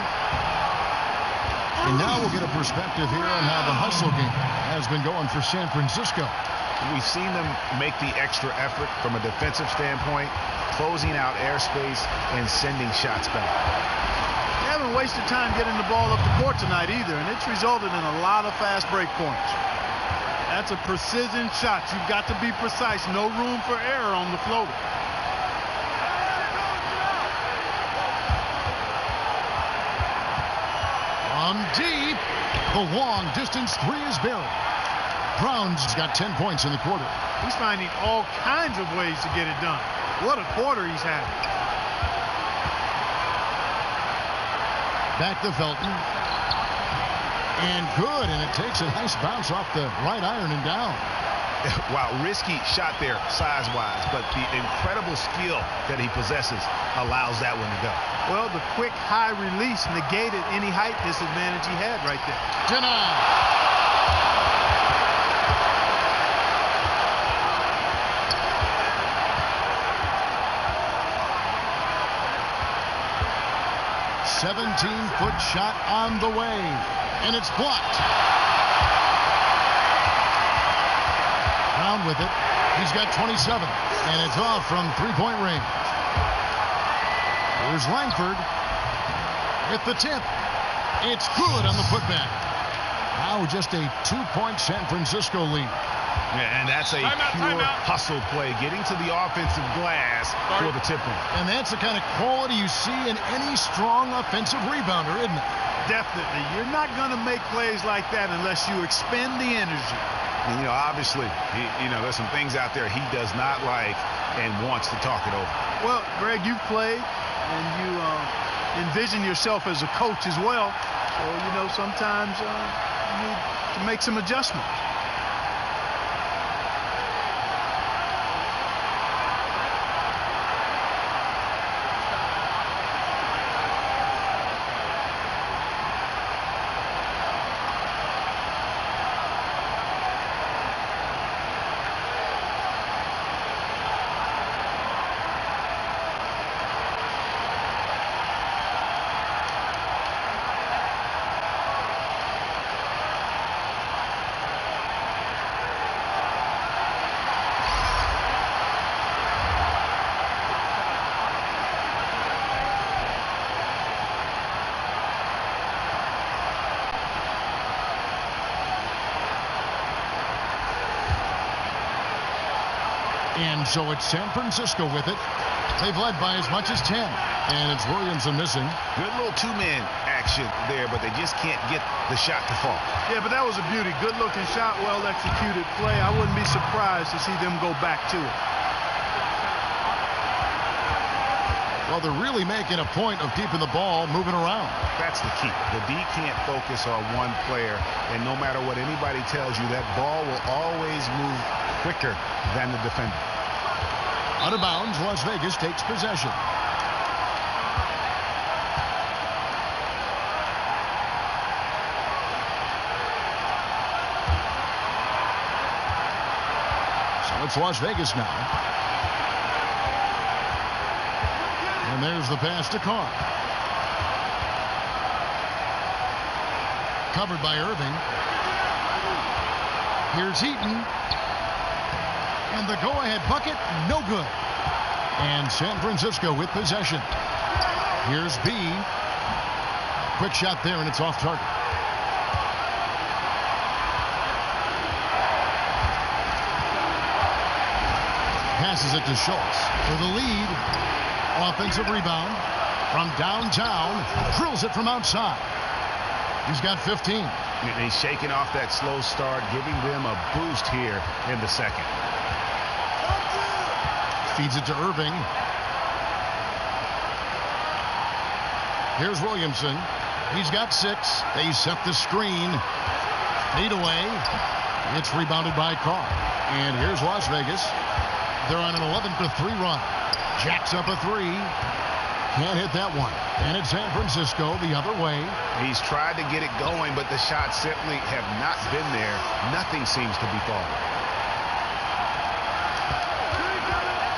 And now we'll get a perspective here on how the hustle game has been going for San Francisco. We've seen them make the extra effort from a defensive standpoint, closing out airspace and sending shots back. They haven't wasted time getting the ball up the court tonight either, and it's resulted in a lot of fast break points. That's a precision shot. You've got to be precise. No room for error on the floater. From deep, the long distance 3 is buried. Brown's got 10 points in the quarter. He's finding all kinds of ways to get it done. What a quarter he's had. Back to Felton. And good, and it takes a nice bounce off the right iron and down. Wow, risky shot there size-wise, but the incredible skill that he possesses allows that one to go. Well, the quick high release negated any height disadvantage he had right there. Denied. A 17-foot shot on the way, and it's blocked. Brown with it. He's got 27, and it's off from three-point range. Here's Langford with the tip. It's good on the putback. Now just a 2-point San Francisco lead. Yeah, and that's a pure hustle play, getting to the offensive glass for the tip-in. And that's the kind of quality you see in any strong offensive rebounder, isn't it? Definitely. You're not going to make plays like that unless you expend the energy. And, you know, obviously, there's some things out there he does not like and wants to talk it over. Well, Greg, you've played, and you envision yourself as a coach as well. So, sometimes you need to make some adjustments. And so it's San Francisco with it. They've led by as much as 10. And it's Williamson missing. Good little two-man action there, but they just can't get the shot to fall. Yeah, but that was a beauty. Good-looking shot, well-executed play. I wouldn't be surprised to see them go back to it. Well, they're really making a point of keeping the ball moving around. That's the key. The D can't focus on one player, and no matter what anybody tells you, that ball will always move quicker than the defender. Out of bounds, Las Vegas takes possession. So it's Las Vegas now. And there's the pass to Carr. Covered by Irving. Here's Heaton. And the go-ahead bucket, no good. And San Francisco with possession. Here's B. Quick shot there, and it's off target. Passes it to Schultz for the lead. Offensive rebound from downtown. Drills it from outside. He's got 15. And he's shaking off that slow start, giving them a boost here in the second. Feeds it to Irving. Here's Williamson. He's got 6. They set the screen. Fade away. It's rebounded by Carr. And here's Las Vegas. They're on an 11-3 run. Jacks up a 3. Can't hit that one. And it's San Francisco the other way. He's tried to get it going, but the shots simply have not been there. Nothing seems to be falling.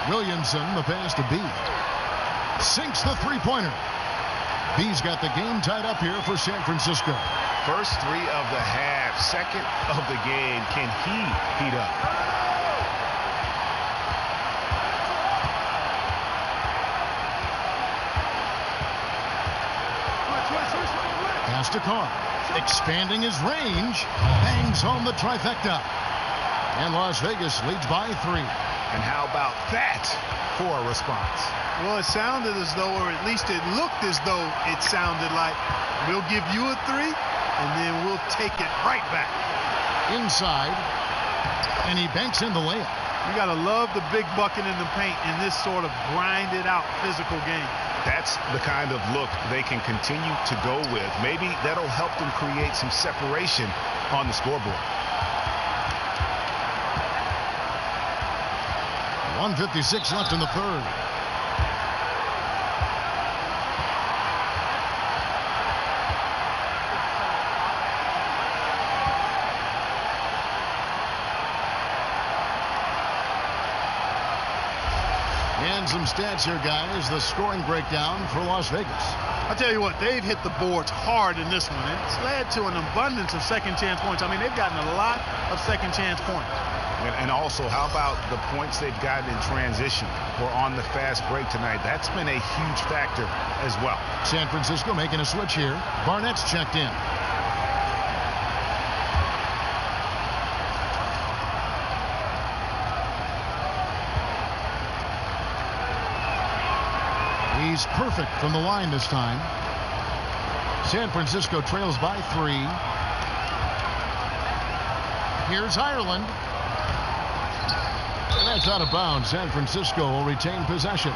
Williamson, the pass to B. Sinks the three-pointer. B's got the game tied up here for San Francisco. First 3 of the half, second of the game. Can he heat up? Pass to Carr. Expanding his range. Bangs home the trifecta. And Las Vegas leads by 3. And how about that for a response? Well, it sounded as though, or at least it looked as though it sounded like, we'll give you a 3, and then we'll take it right back. Inside, and he banks in the layup. You got to love the big bucket in the paint in this sort of grinded-out physical game. That's the kind of look they can continue to go with. Maybe that'll help them create some separation on the scoreboard. 1:56 left in the third. And some stats here, guys. The scoring breakdown for Las Vegas. I'll tell you what, they've hit the boards hard in this one. It's led to an abundance of second chance points. I mean, they've gotten a lot of second chance points. And also, how about the points they've gotten in transition or on the fast break tonight? That's been a huge factor as well. San Francisco making a switch here. Barnett's checked in. He's perfect from the line this time. San Francisco trails by 3. Here's Ireland. And that's out of bounds. San Francisco will retain possession.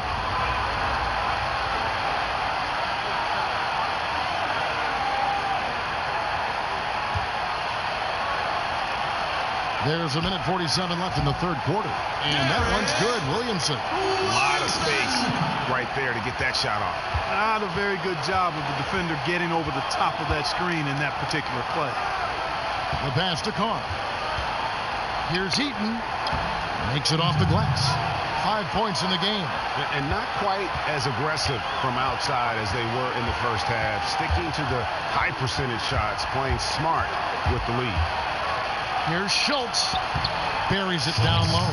There's 1:47 left in the third quarter. And that one's good. Williamson. A lot of space right there to get that shot off. Not a very good job of the defender getting over the top of that screen in that particular play. The pass to Carr. Here's Heaton. Makes it off the glass. 5 points in the game. And not quite as aggressive from outside as they were in the first half. Sticking to the high percentage shots, playing smart with the lead. Here's Schultz. Buries it down low.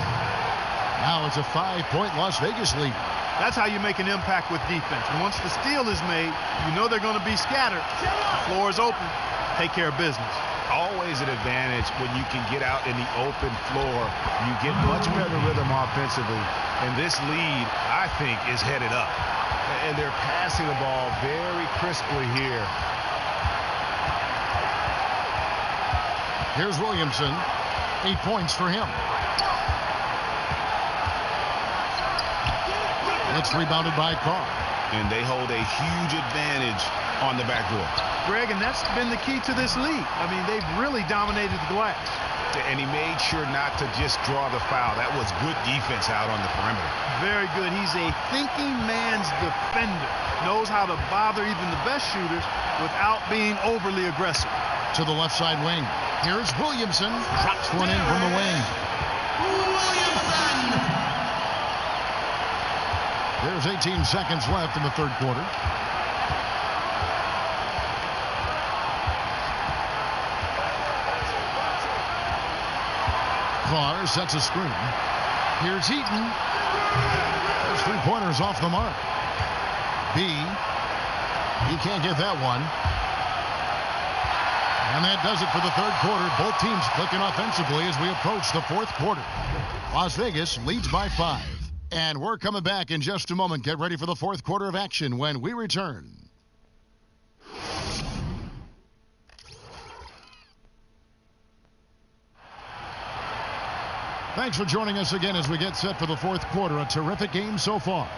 Now it's a 5-point Las Vegas lead. That's how you make an impact with defense. And once the steal is made, you know they're going to be scattered. The floor is open. Take care of business. Always an advantage when you can get out in the open floor. You get much better rhythm offensively. And this lead, I think, is headed up. And they're passing the ball very crisply here. Here's Williamson. 8 points for him. It's rebounded by Carr. And they hold a huge advantage on the backboard. Greg, and that's been the key to this league. I mean, they've really dominated the glass. And he made sure not to just draw the foul. That was good defense out on the perimeter. Very good. He's a thinking man's defender. Knows how to bother even the best shooters without being overly aggressive. To the left side wing. Here's Williamson. Drops one in from the wing. There's 18 seconds left in the third quarter. Carr sets a screen. Here's Heaton. Those 3-pointers off the mark. B. He can't get that one. And that does it for the third quarter. Both teams clicking offensively as we approach the fourth quarter. Las Vegas leads by 5. And we're coming back in just a moment. Get ready for the fourth quarter of action when we return. Thanks for joining us again as we get set for the fourth quarter. A terrific game so far.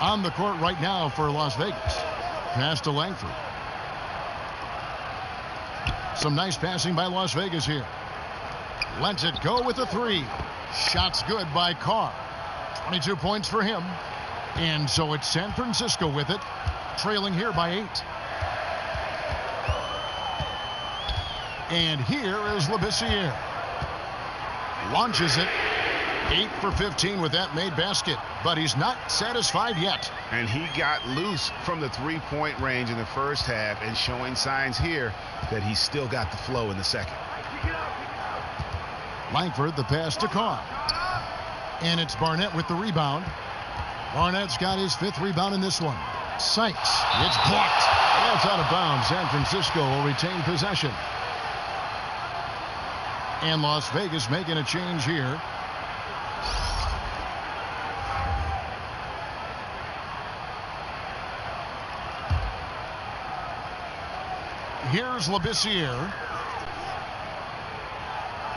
On the court right now for Las Vegas. Pass to Langford. Some nice passing by Las Vegas here. Lets it go with a 3. Shots good by Carr. 22 points for him. And so it's San Francisco with it, trailing here by 8. And here is Labissiere. Launches it. 8 for 15 with that made basket, but he's not satisfied yet. And he got loose from the three-point range in the first half and showing signs here that he's still got the flow in the second. Langford, the pass to Carr. And it's Barnett with the rebound. Barnett's got his 5th rebound in this one. Sykes, it's blocked. That's out of bounds. San Francisco will retain possession. And Las Vegas making a change here. Here's Labissiere.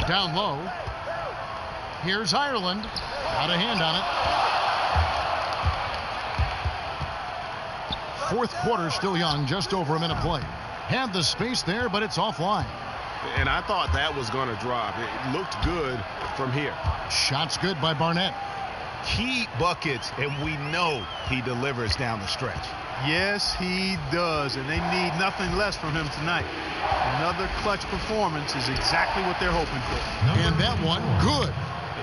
Down low. Here's Ireland. Got a hand on it. Fourth quarter still young, just over a minute play. Had the space there, but it's offline. And I thought that was going to drop. It looked good from here. Shots good by Barnett. Key buckets, and we know he delivers down the stretch. Yes, he does, and they need nothing less from him tonight. Another clutch performance is exactly what they're hoping for. And that one, good.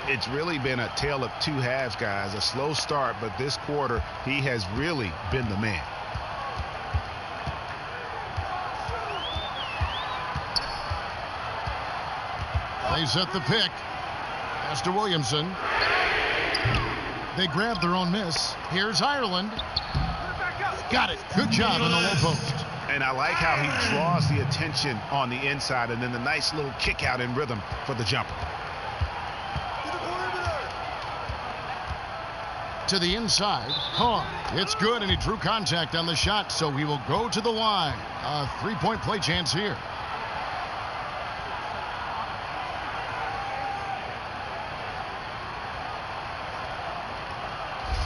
It's really been a tale of two halves, guys. A slow start, but this quarter, he has really been the man. They set the pick. Pass to Williamson. They grab their own miss. Here's Ireland. Got it. Good job on the low post. And I like how he draws the attention on the inside and then the nice little kick out in rhythm for the jumper. To the inside. Carr. It's good, and he drew contact on the shot, so he will go to the line. A three-point play chance here.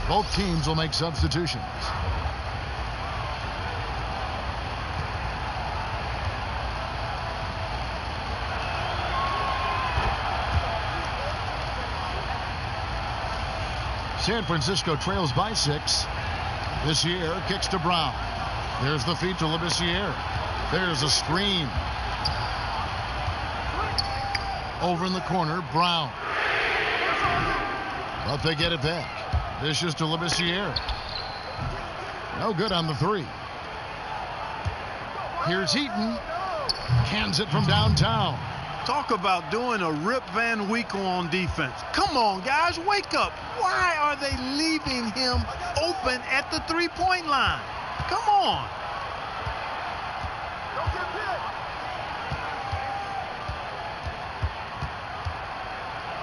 Both teams will make substitutions. San Francisco trails by 6. Labissiere kicks to Brown. There's the feed to Labissiere. There's a screen. Over in the corner, Brown. But they get it back. Vicious to Labissiere. No good on the three. Here's Eaton. Cans it from downtown. Talk about doing a Rip Van Winkle on defense. Come on, guys, wake up. Why are they leaving him open at the three-point line? Come on.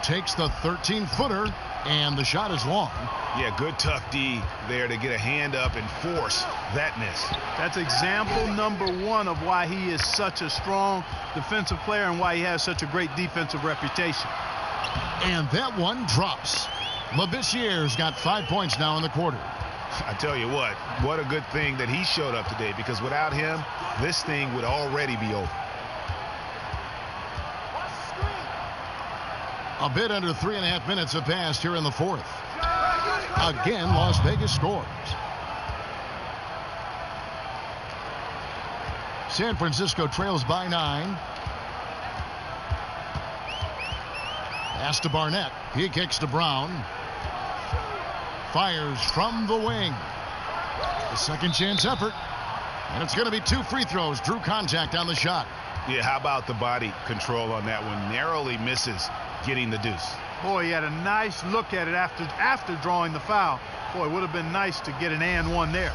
Takes the 13-footer, and the shot is long. Yeah, good tough D there to get a hand up and force that miss. That's example number 1 of why he is such a strong defensive player and why he has such a great defensive reputation. And that one drops. Labissiere's got 5 points now in the quarter. I tell you what a good thing that he showed up today, because without him, this thing would already be over. A bit under 3.5 minutes have passed here in the fourth. Again, Las Vegas scores. San Francisco trails by 9. Pass to Barnett. He kicks to Brown. Fires from the wing. A second chance effort. And it's going to be 2 free throws. Drew contact on the shot. Yeah, how about the body control on that one? Narrowly misses getting the deuce. Boy, he had a nice look at it after drawing the foul. Boy, it would have been nice to get an and one there.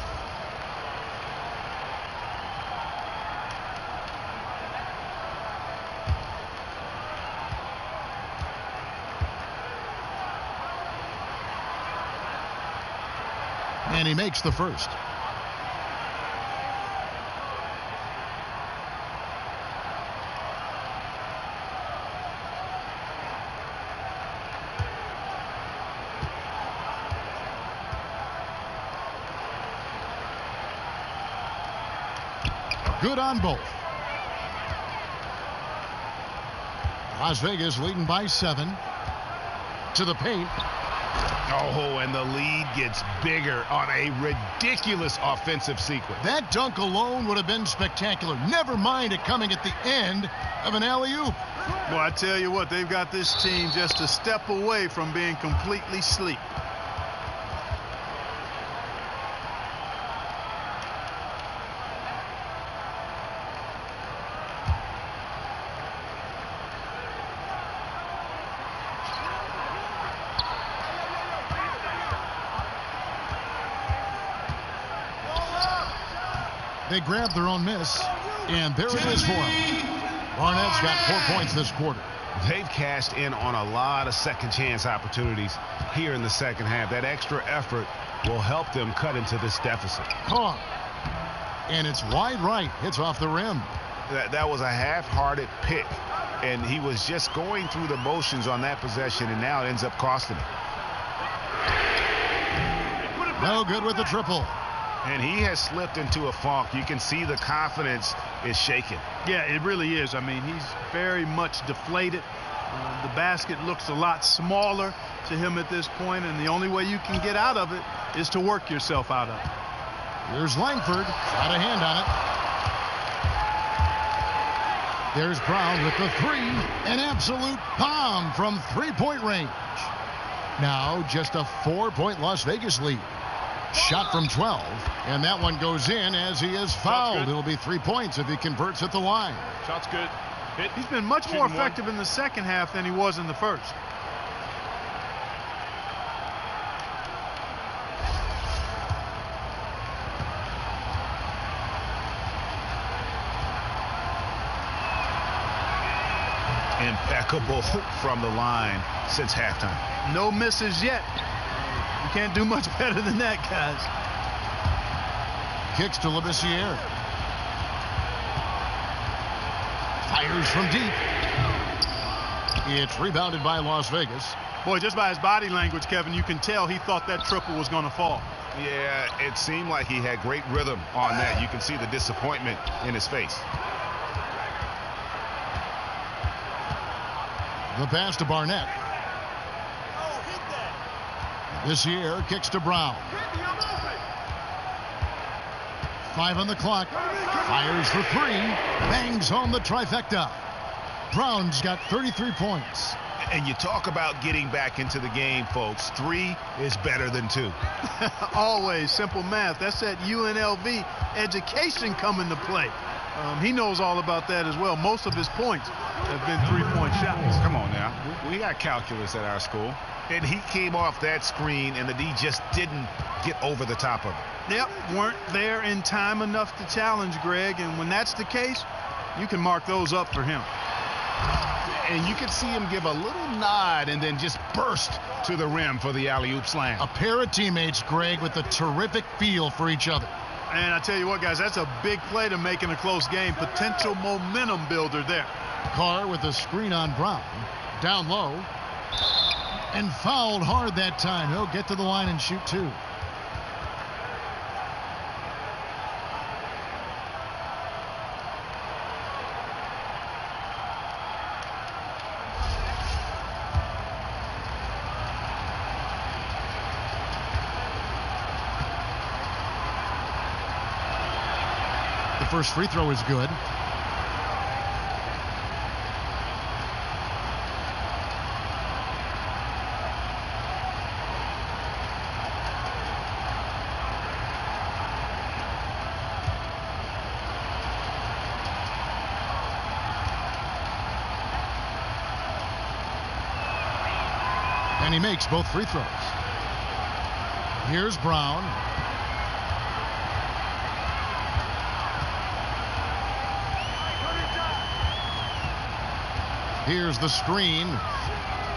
And he makes the first. Good on both. Las Vegas leading by 7. To the paint. Oh, and the lead gets bigger on a ridiculous offensive sequence. That dunk alone would have been spectacular. Never mind it coming at the end of an alley-oop. Well, I tell you what, they've got this team just a step away from being completely asleep. They grab their own miss, and there it is for him. Barnett's got 4 points this quarter. They've cashed in on a lot of second chance opportunities here in the second half. That extra effort will help them cut into this deficit. Caught. And it's wide right. Hits off the rim. That was a half-hearted pick, and he was just going through the motions on that possession, and now it ends up costing him. No good with the triple. And he has slipped into a funk. You can see the confidence is shaken. Yeah, it really is. I mean, he's very much deflated. The basket looks a lot smaller to him at this point, and the only way you can get out of it is to work yourself out of it. Here's Langford. Got a hand on it. There's Brown with the 3. An absolute bomb from three-point range. Now just a 4-point Las Vegas lead. Shot from 12, and that one goes in as he is fouled. It'll be 3 points if he converts at the line. Shot's good. He's been much more effective in the second half than he was in the first. Impeccable from the line since halftime. No misses yet. You can't do much better than that, guys. Kicks to Labissiere. Fires from deep. It's rebounded by Las Vegas. Boy, just by his body language, Kevin, you can tell he thought that triple was going to fall. Yeah, it seemed like he had great rhythm on that. You can see the disappointment in his face. The pass to Barnett. This year kicks to Brown. 5 on the clock. Fires for 3. Bangs home the trifecta. Brown's got 33 points. And you talk about getting back into the game, folks. 3 is better than 2. Always simple math. That's that UNLV education coming to play. He knows all about that as well. Most of his points have been 3-point shots. Come on now. We got calculus at our school. And he came off that screen, and the D just didn't get over the top of it. Yep, weren't there in time enough to challenge Greg. And when that's the case, you can mark those up for him. And you could see him give a little nod and then just burst to the rim for the alley-oop slam. A pair of teammates, Greg, with a terrific feel for each other. And I tell you what, guys, that's a big play to make in a close game. Potential momentum builder there. Carr with a screen on Brown. Down low. And fouled hard that time. He'll get to the line and shoot 2. The first free throw is good. And he makes both free throws. Here's Brown. Here's the screen.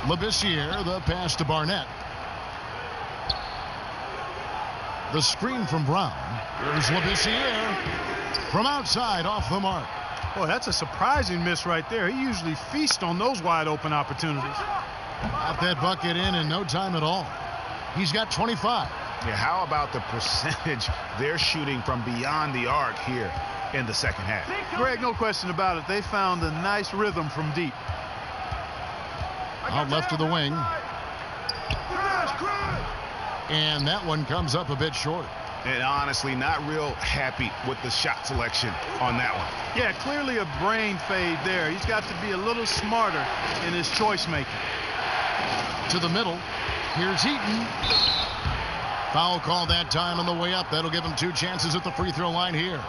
Labissiere, the pass to Barnett. The screen from Brown. Here's Labissiere from outside off the mark. Boy, that's a surprising miss right there. He usually feasts on those wide open opportunities. Got that bucket in no time at all. He's got 25. Yeah, how about the percentage they're shooting from beyond the arc here in the second half? Greg, no question about it. They found a nice rhythm from deep. Out left to the wing. And that one comes up a bit short. And honestly, not real happy with the shot selection on that one. Yeah, clearly a brain fade there. He's got to be a little smarter in his choice making. To the middle. Here's Heaton. Foul call that time on the way up. That'll give him 2 chances at the free throw line here.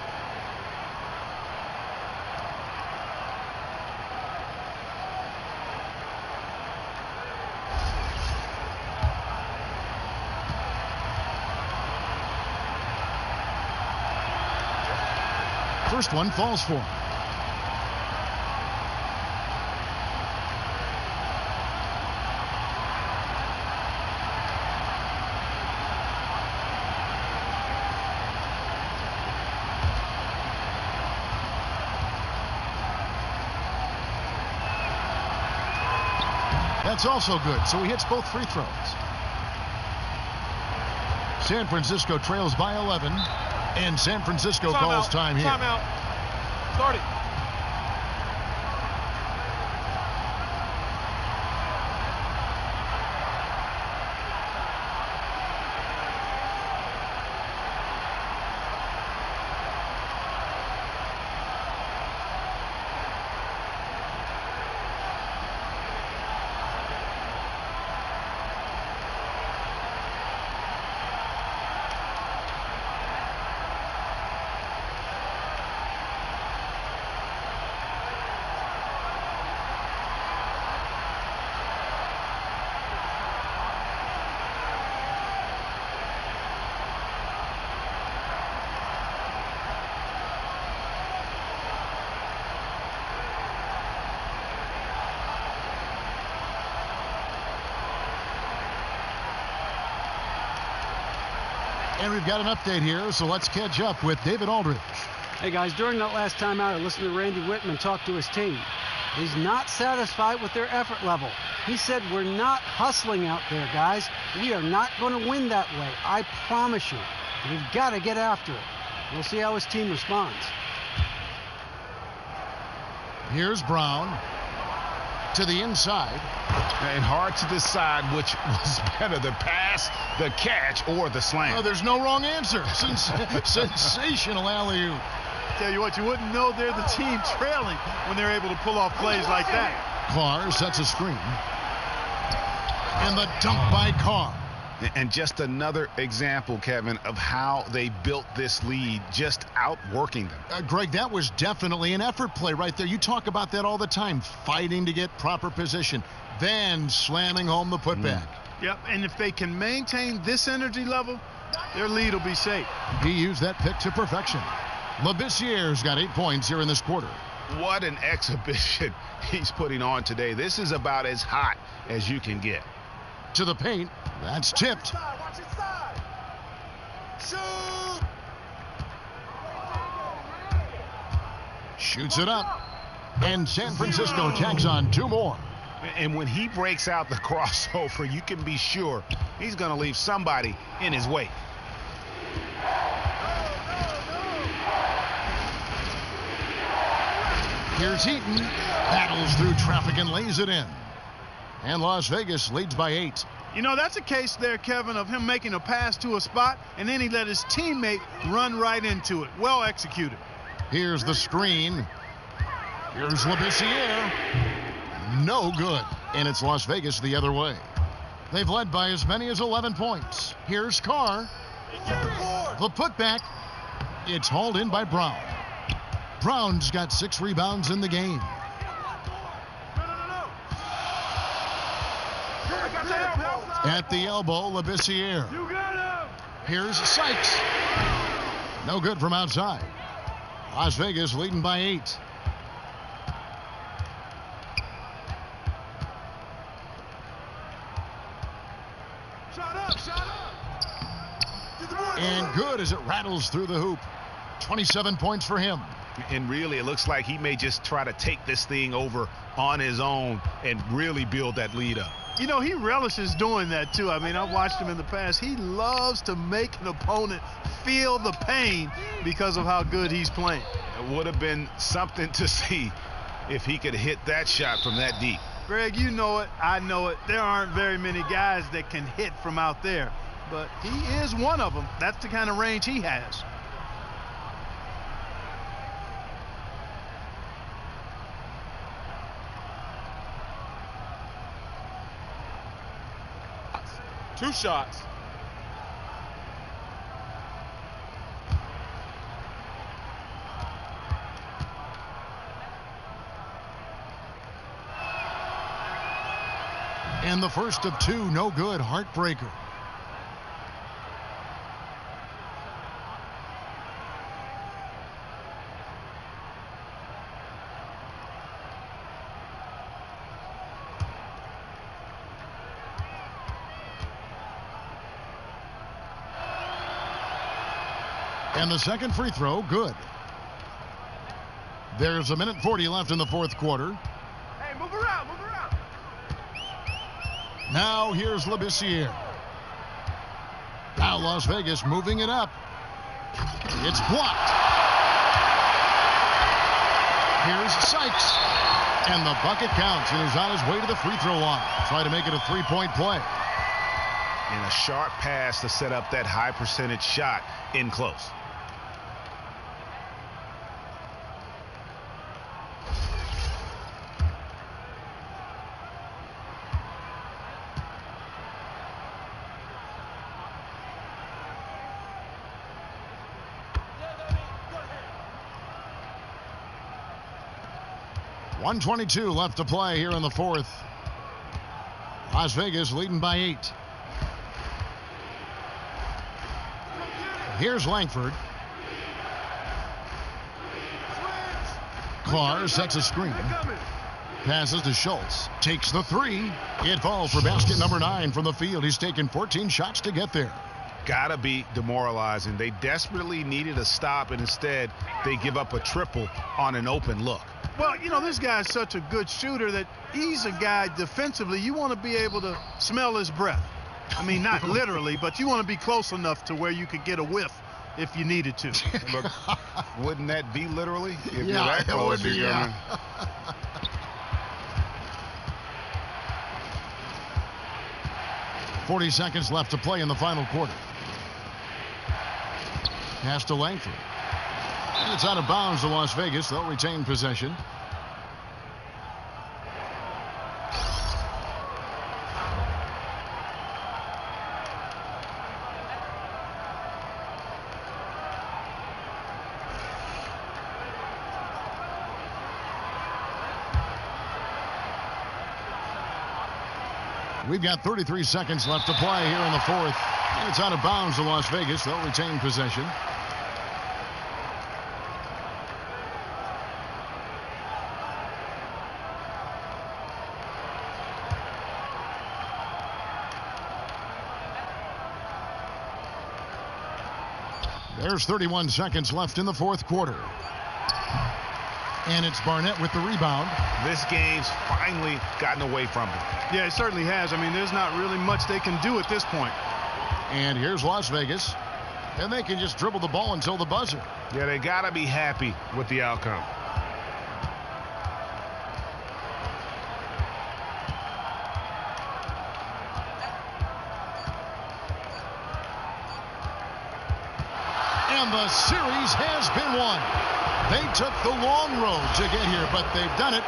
First one falls for him. That's also good, so he hits both free throws. San Francisco trails by 11, and San Francisco calls time here. Timeout. Start it. And we've got an update here, so let's catch up with David Aldridge. Hey guys, during that last timeout, I listened to Randy Whitman talk to his team. He's not satisfied with their effort level. He said, we're not hustling out there, guys. We are not going to win that way. I promise you. We've got to get after it. We'll see how his team responds. Here's Brown to the inside. And hard to decide which was better, the pass, the catch, or the slam. Oh, there's no wrong answer. Sensational alley-oop. Tell you what, you wouldn't know they're the team trailing when they're able to pull off plays like that. Carr sets a screen. And the dunk by Carr. And just another example, Kevin, of how they built this lead, just outworking them. Greg, that was definitely an effort play right there. You talk about that all the time, fighting to get proper position, then slamming home the putback. Yep, and if they can maintain this energy level, their lead will be safe. He used that pick to perfection. Labissiere's got 8 points here in this quarter. What an exhibition he's putting on today. This is about as hot as you can get. To the paint. That's tipped. Shoots it up. And San Francisco tacks on 2 more. And when he breaks out the crossover, you can be sure he's going to leave somebody in his wake. Here's Heaton. Battles through traffic and lays it in. And Las Vegas leads by 8. You know, that's a case there, Kevin, of him making a pass to a spot, and then he let his teammate run right into it. Well executed. Here's the screen. Here's Labissiere. No good. And it's Las Vegas the other way. They've led by as many as 11 points. Here's Carr. The putback. It's hauled in by Brown. Brown's got 6 rebounds in the game. At the elbow, Labissiere. Here's Sykes. No good from outside. Las Vegas leading by 8. And good as it rattles through the hoop. 27 points for him. And really, it looks like he may just try to take this thing over on his own and really build that lead up. You know, he relishes doing that, too. I mean, I've watched him in the past. He loves to make an opponent feel the pain because of how good he's playing. It would have been something to see if he could hit that shot from that deep. Greg, you know it. I know it. There aren't very many guys that can hit from out there. But he is one of them. That's the kind of range he has. Two shots. And the first of 2, no good. Heartbreaker. And the second free throw, good. There's 1:40 left in the fourth quarter. Hey, move around, move around. Now here's Labissiere. Now Las Vegas moving it up. It's blocked. Here's Sykes. And the bucket counts, and he's on his way to the free throw line. Try to make it a 3-point play. And a sharp pass to set up that high percentage shot in close. .122 left to play here in the fourth. Las Vegas leading by 8. Here's Langford. Carr sets a screen. Passes to Schultz. Takes the 3. It falls for basket number 9 from the field. He's taken 14 shots to get there. got to be demoralizing. They desperately needed a stop, and instead they give up a triple on an open look. Well, you know, this guy's such a good shooter that he's a guy defensively, you want to be able to smell his breath. I mean, not literally, but you want to be close enough to where you could get a whiff if you needed to. But wouldn't that be literally? If you're Yeah, that close, it would be, you're yeah. gonna... 40 seconds left to play in the final quarter. Pass to Langford. And it's out of bounds to Las Vegas. They'll retain possession. We've got 33 seconds left to play here in the fourth. And it's out of bounds to Las Vegas. They'll retain possession. There's 31 seconds left in the fourth quarter. And it's Barnett with the rebound. This game's finally gotten away from him. Yeah, it certainly has. I mean, there's not really much they can do at this point. And here's Las Vegas. And they can just dribble the ball until the buzzer. Yeah, they got to be happy with the outcome. And the series has been won. They took the long road to get here, but they've done it.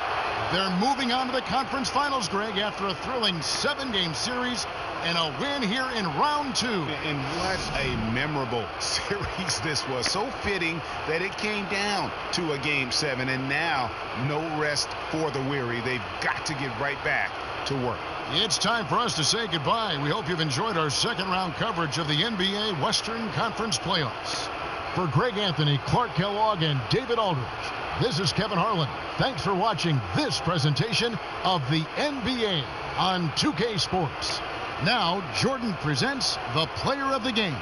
They're moving on to the conference finals, Greg, after a thrilling 7-game series and a win here in round 2. And what a memorable series this was. So fitting that it came down to a Game 7, and now no rest for the weary. They've got to get right back to work. It's time for us to say goodbye. We hope you've enjoyed our second-round coverage of the NBA Western Conference Playoffs. For Greg Anthony, Clark Kellogg, and David Aldridge, this is Kevin Harlan. Thanks for watching this presentation of the NBA on 2K Sports. Now, Jordan presents the player of the game.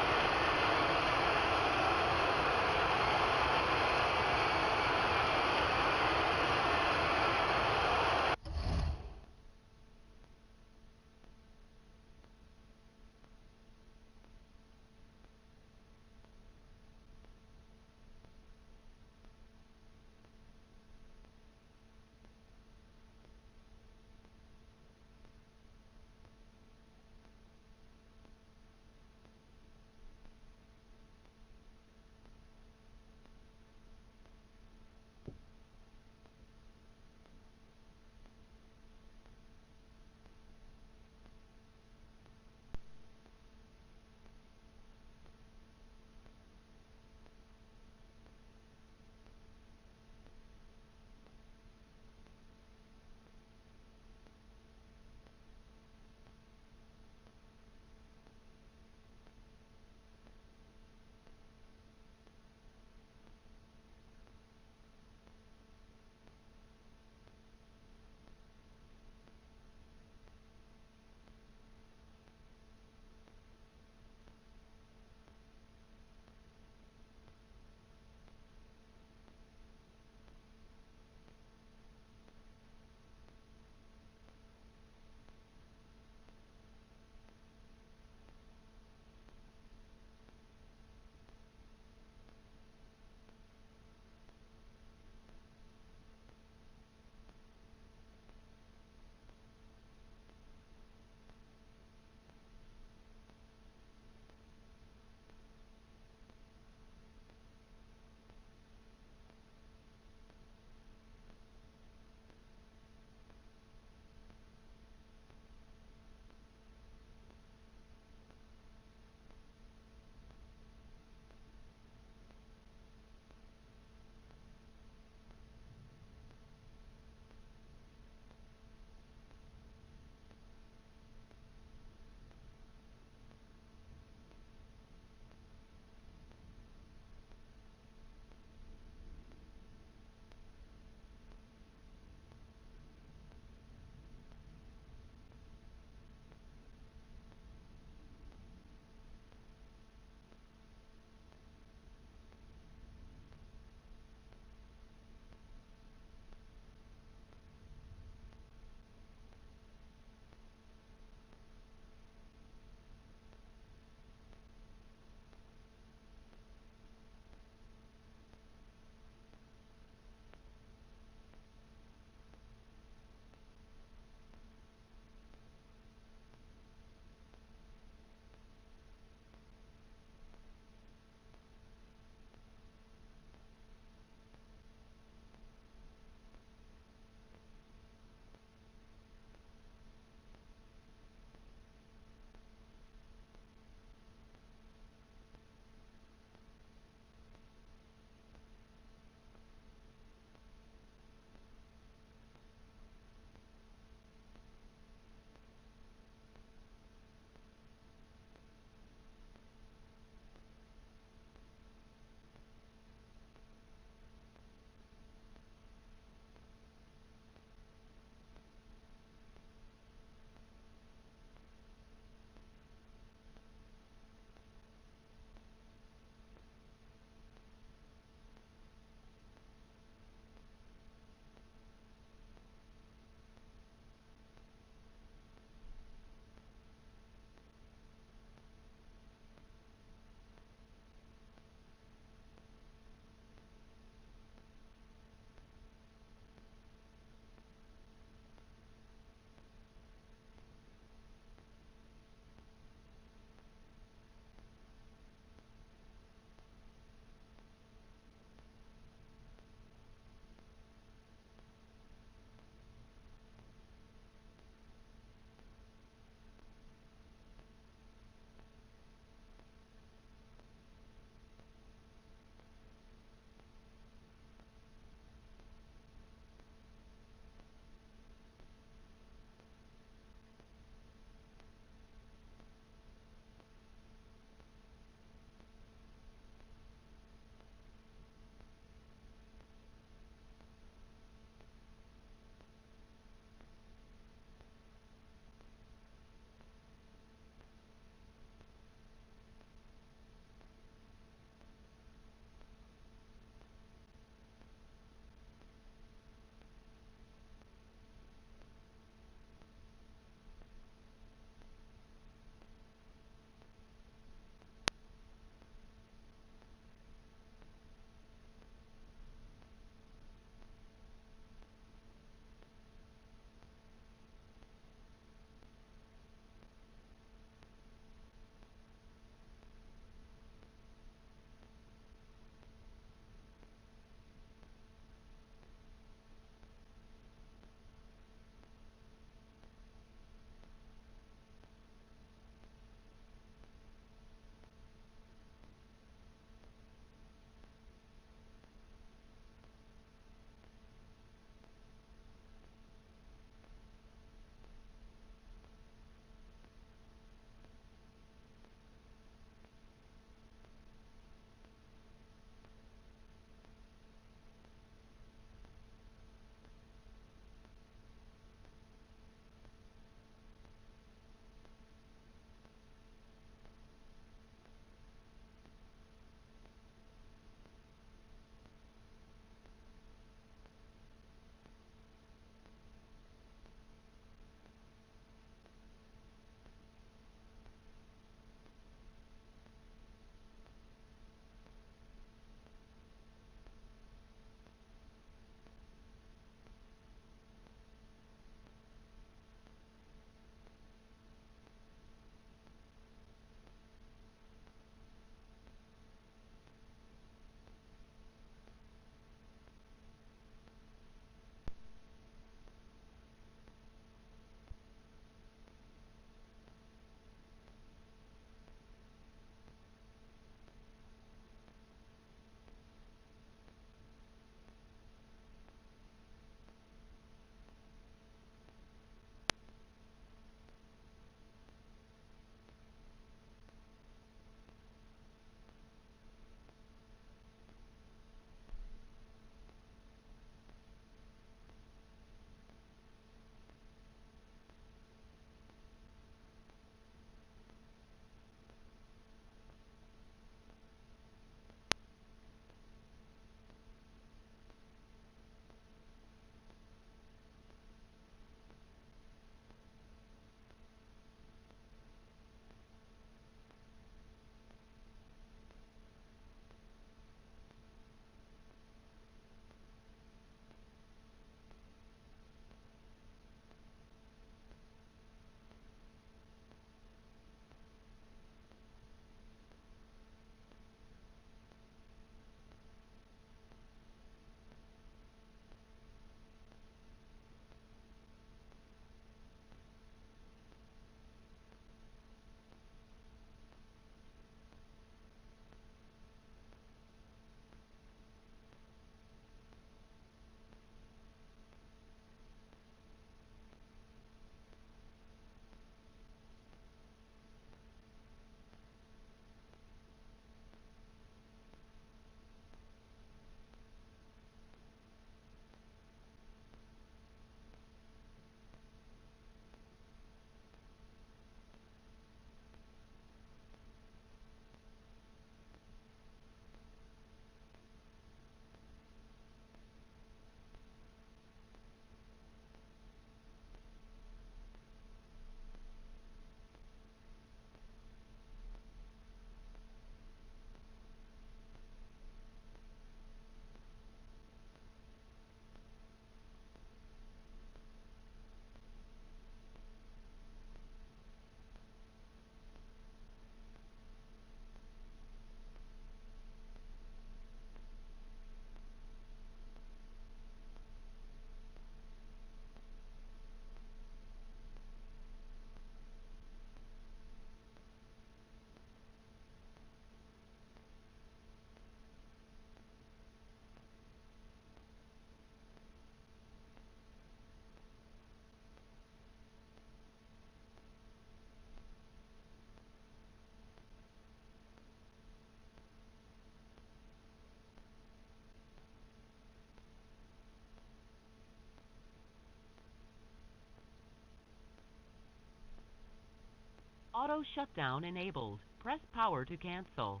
Auto shutdown enabled. Press power to cancel.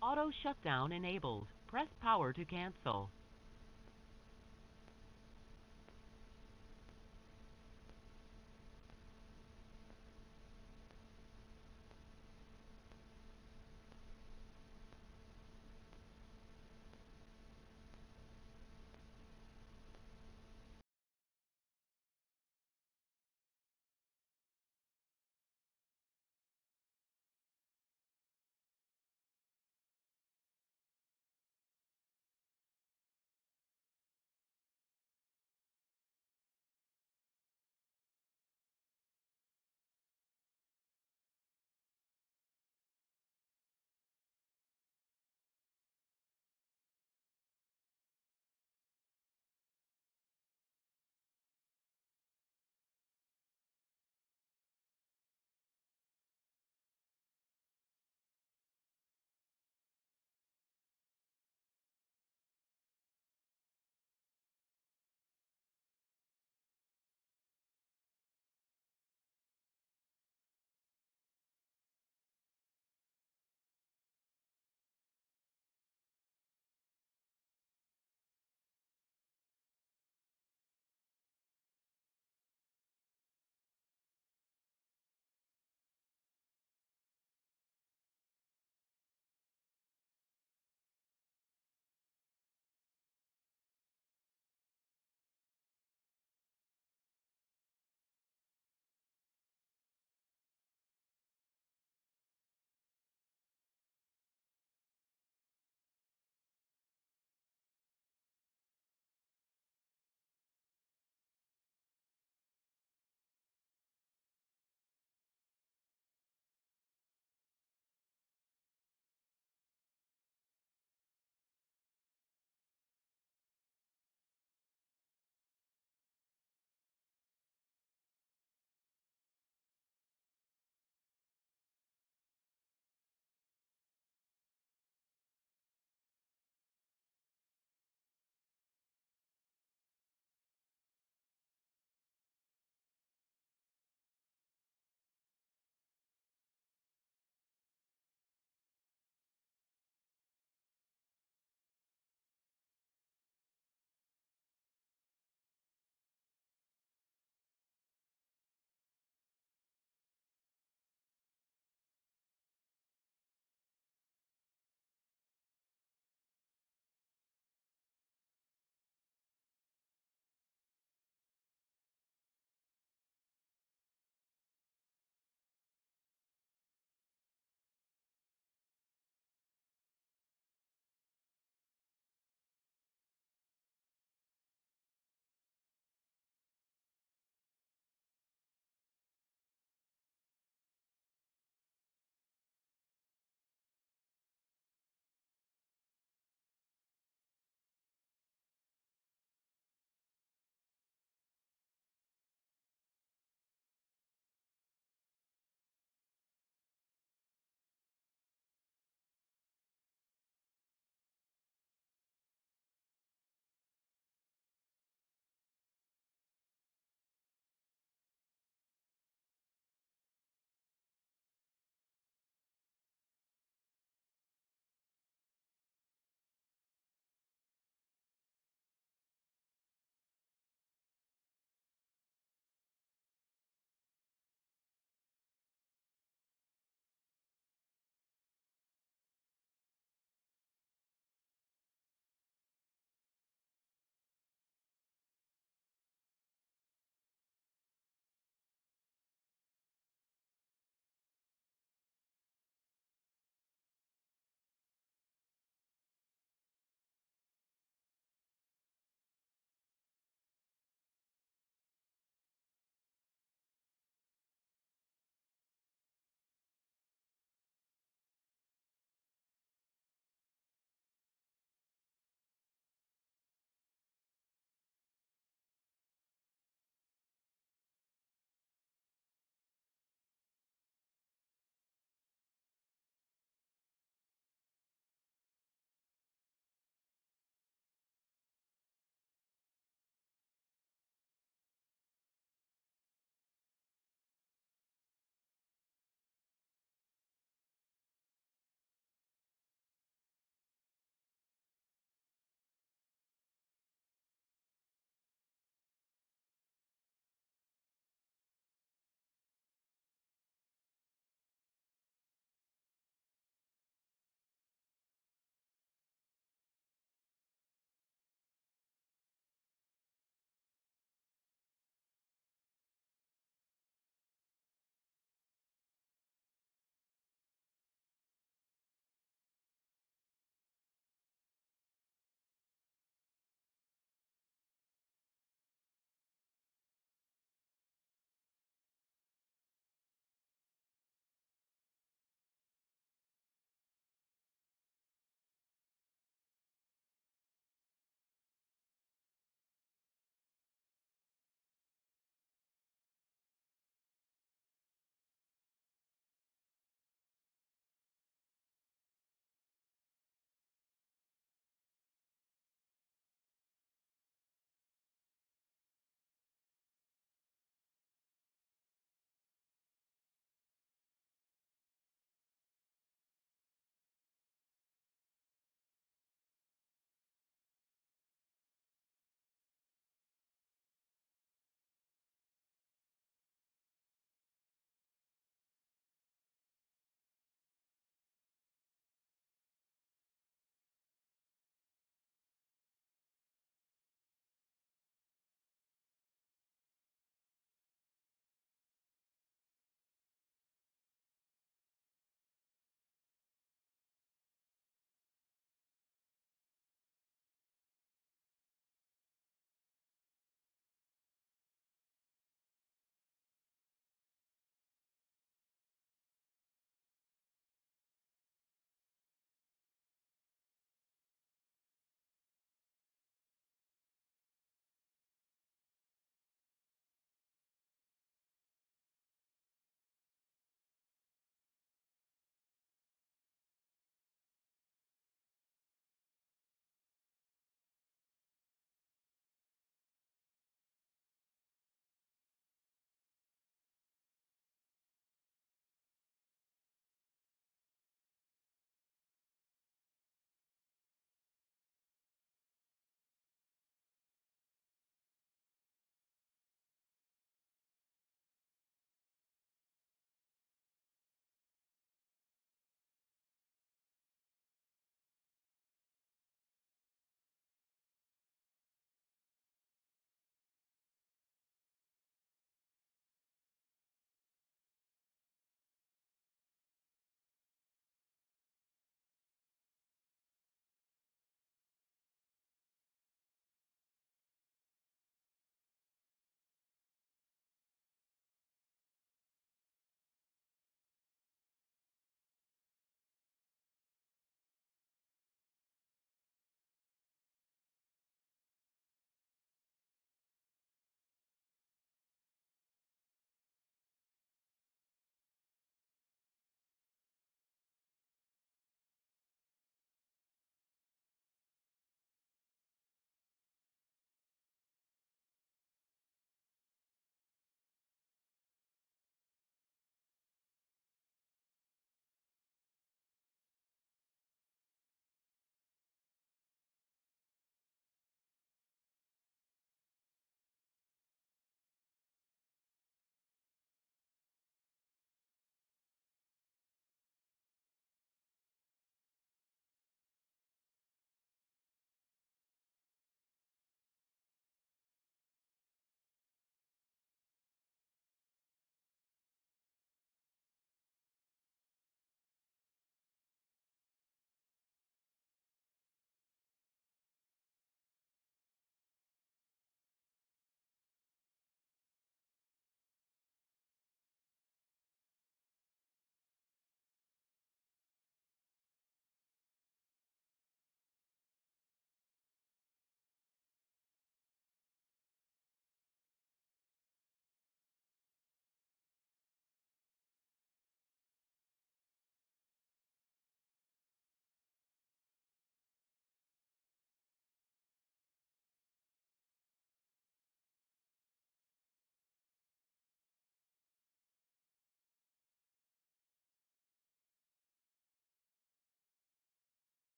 Auto shutdown enabled. Press power to cancel.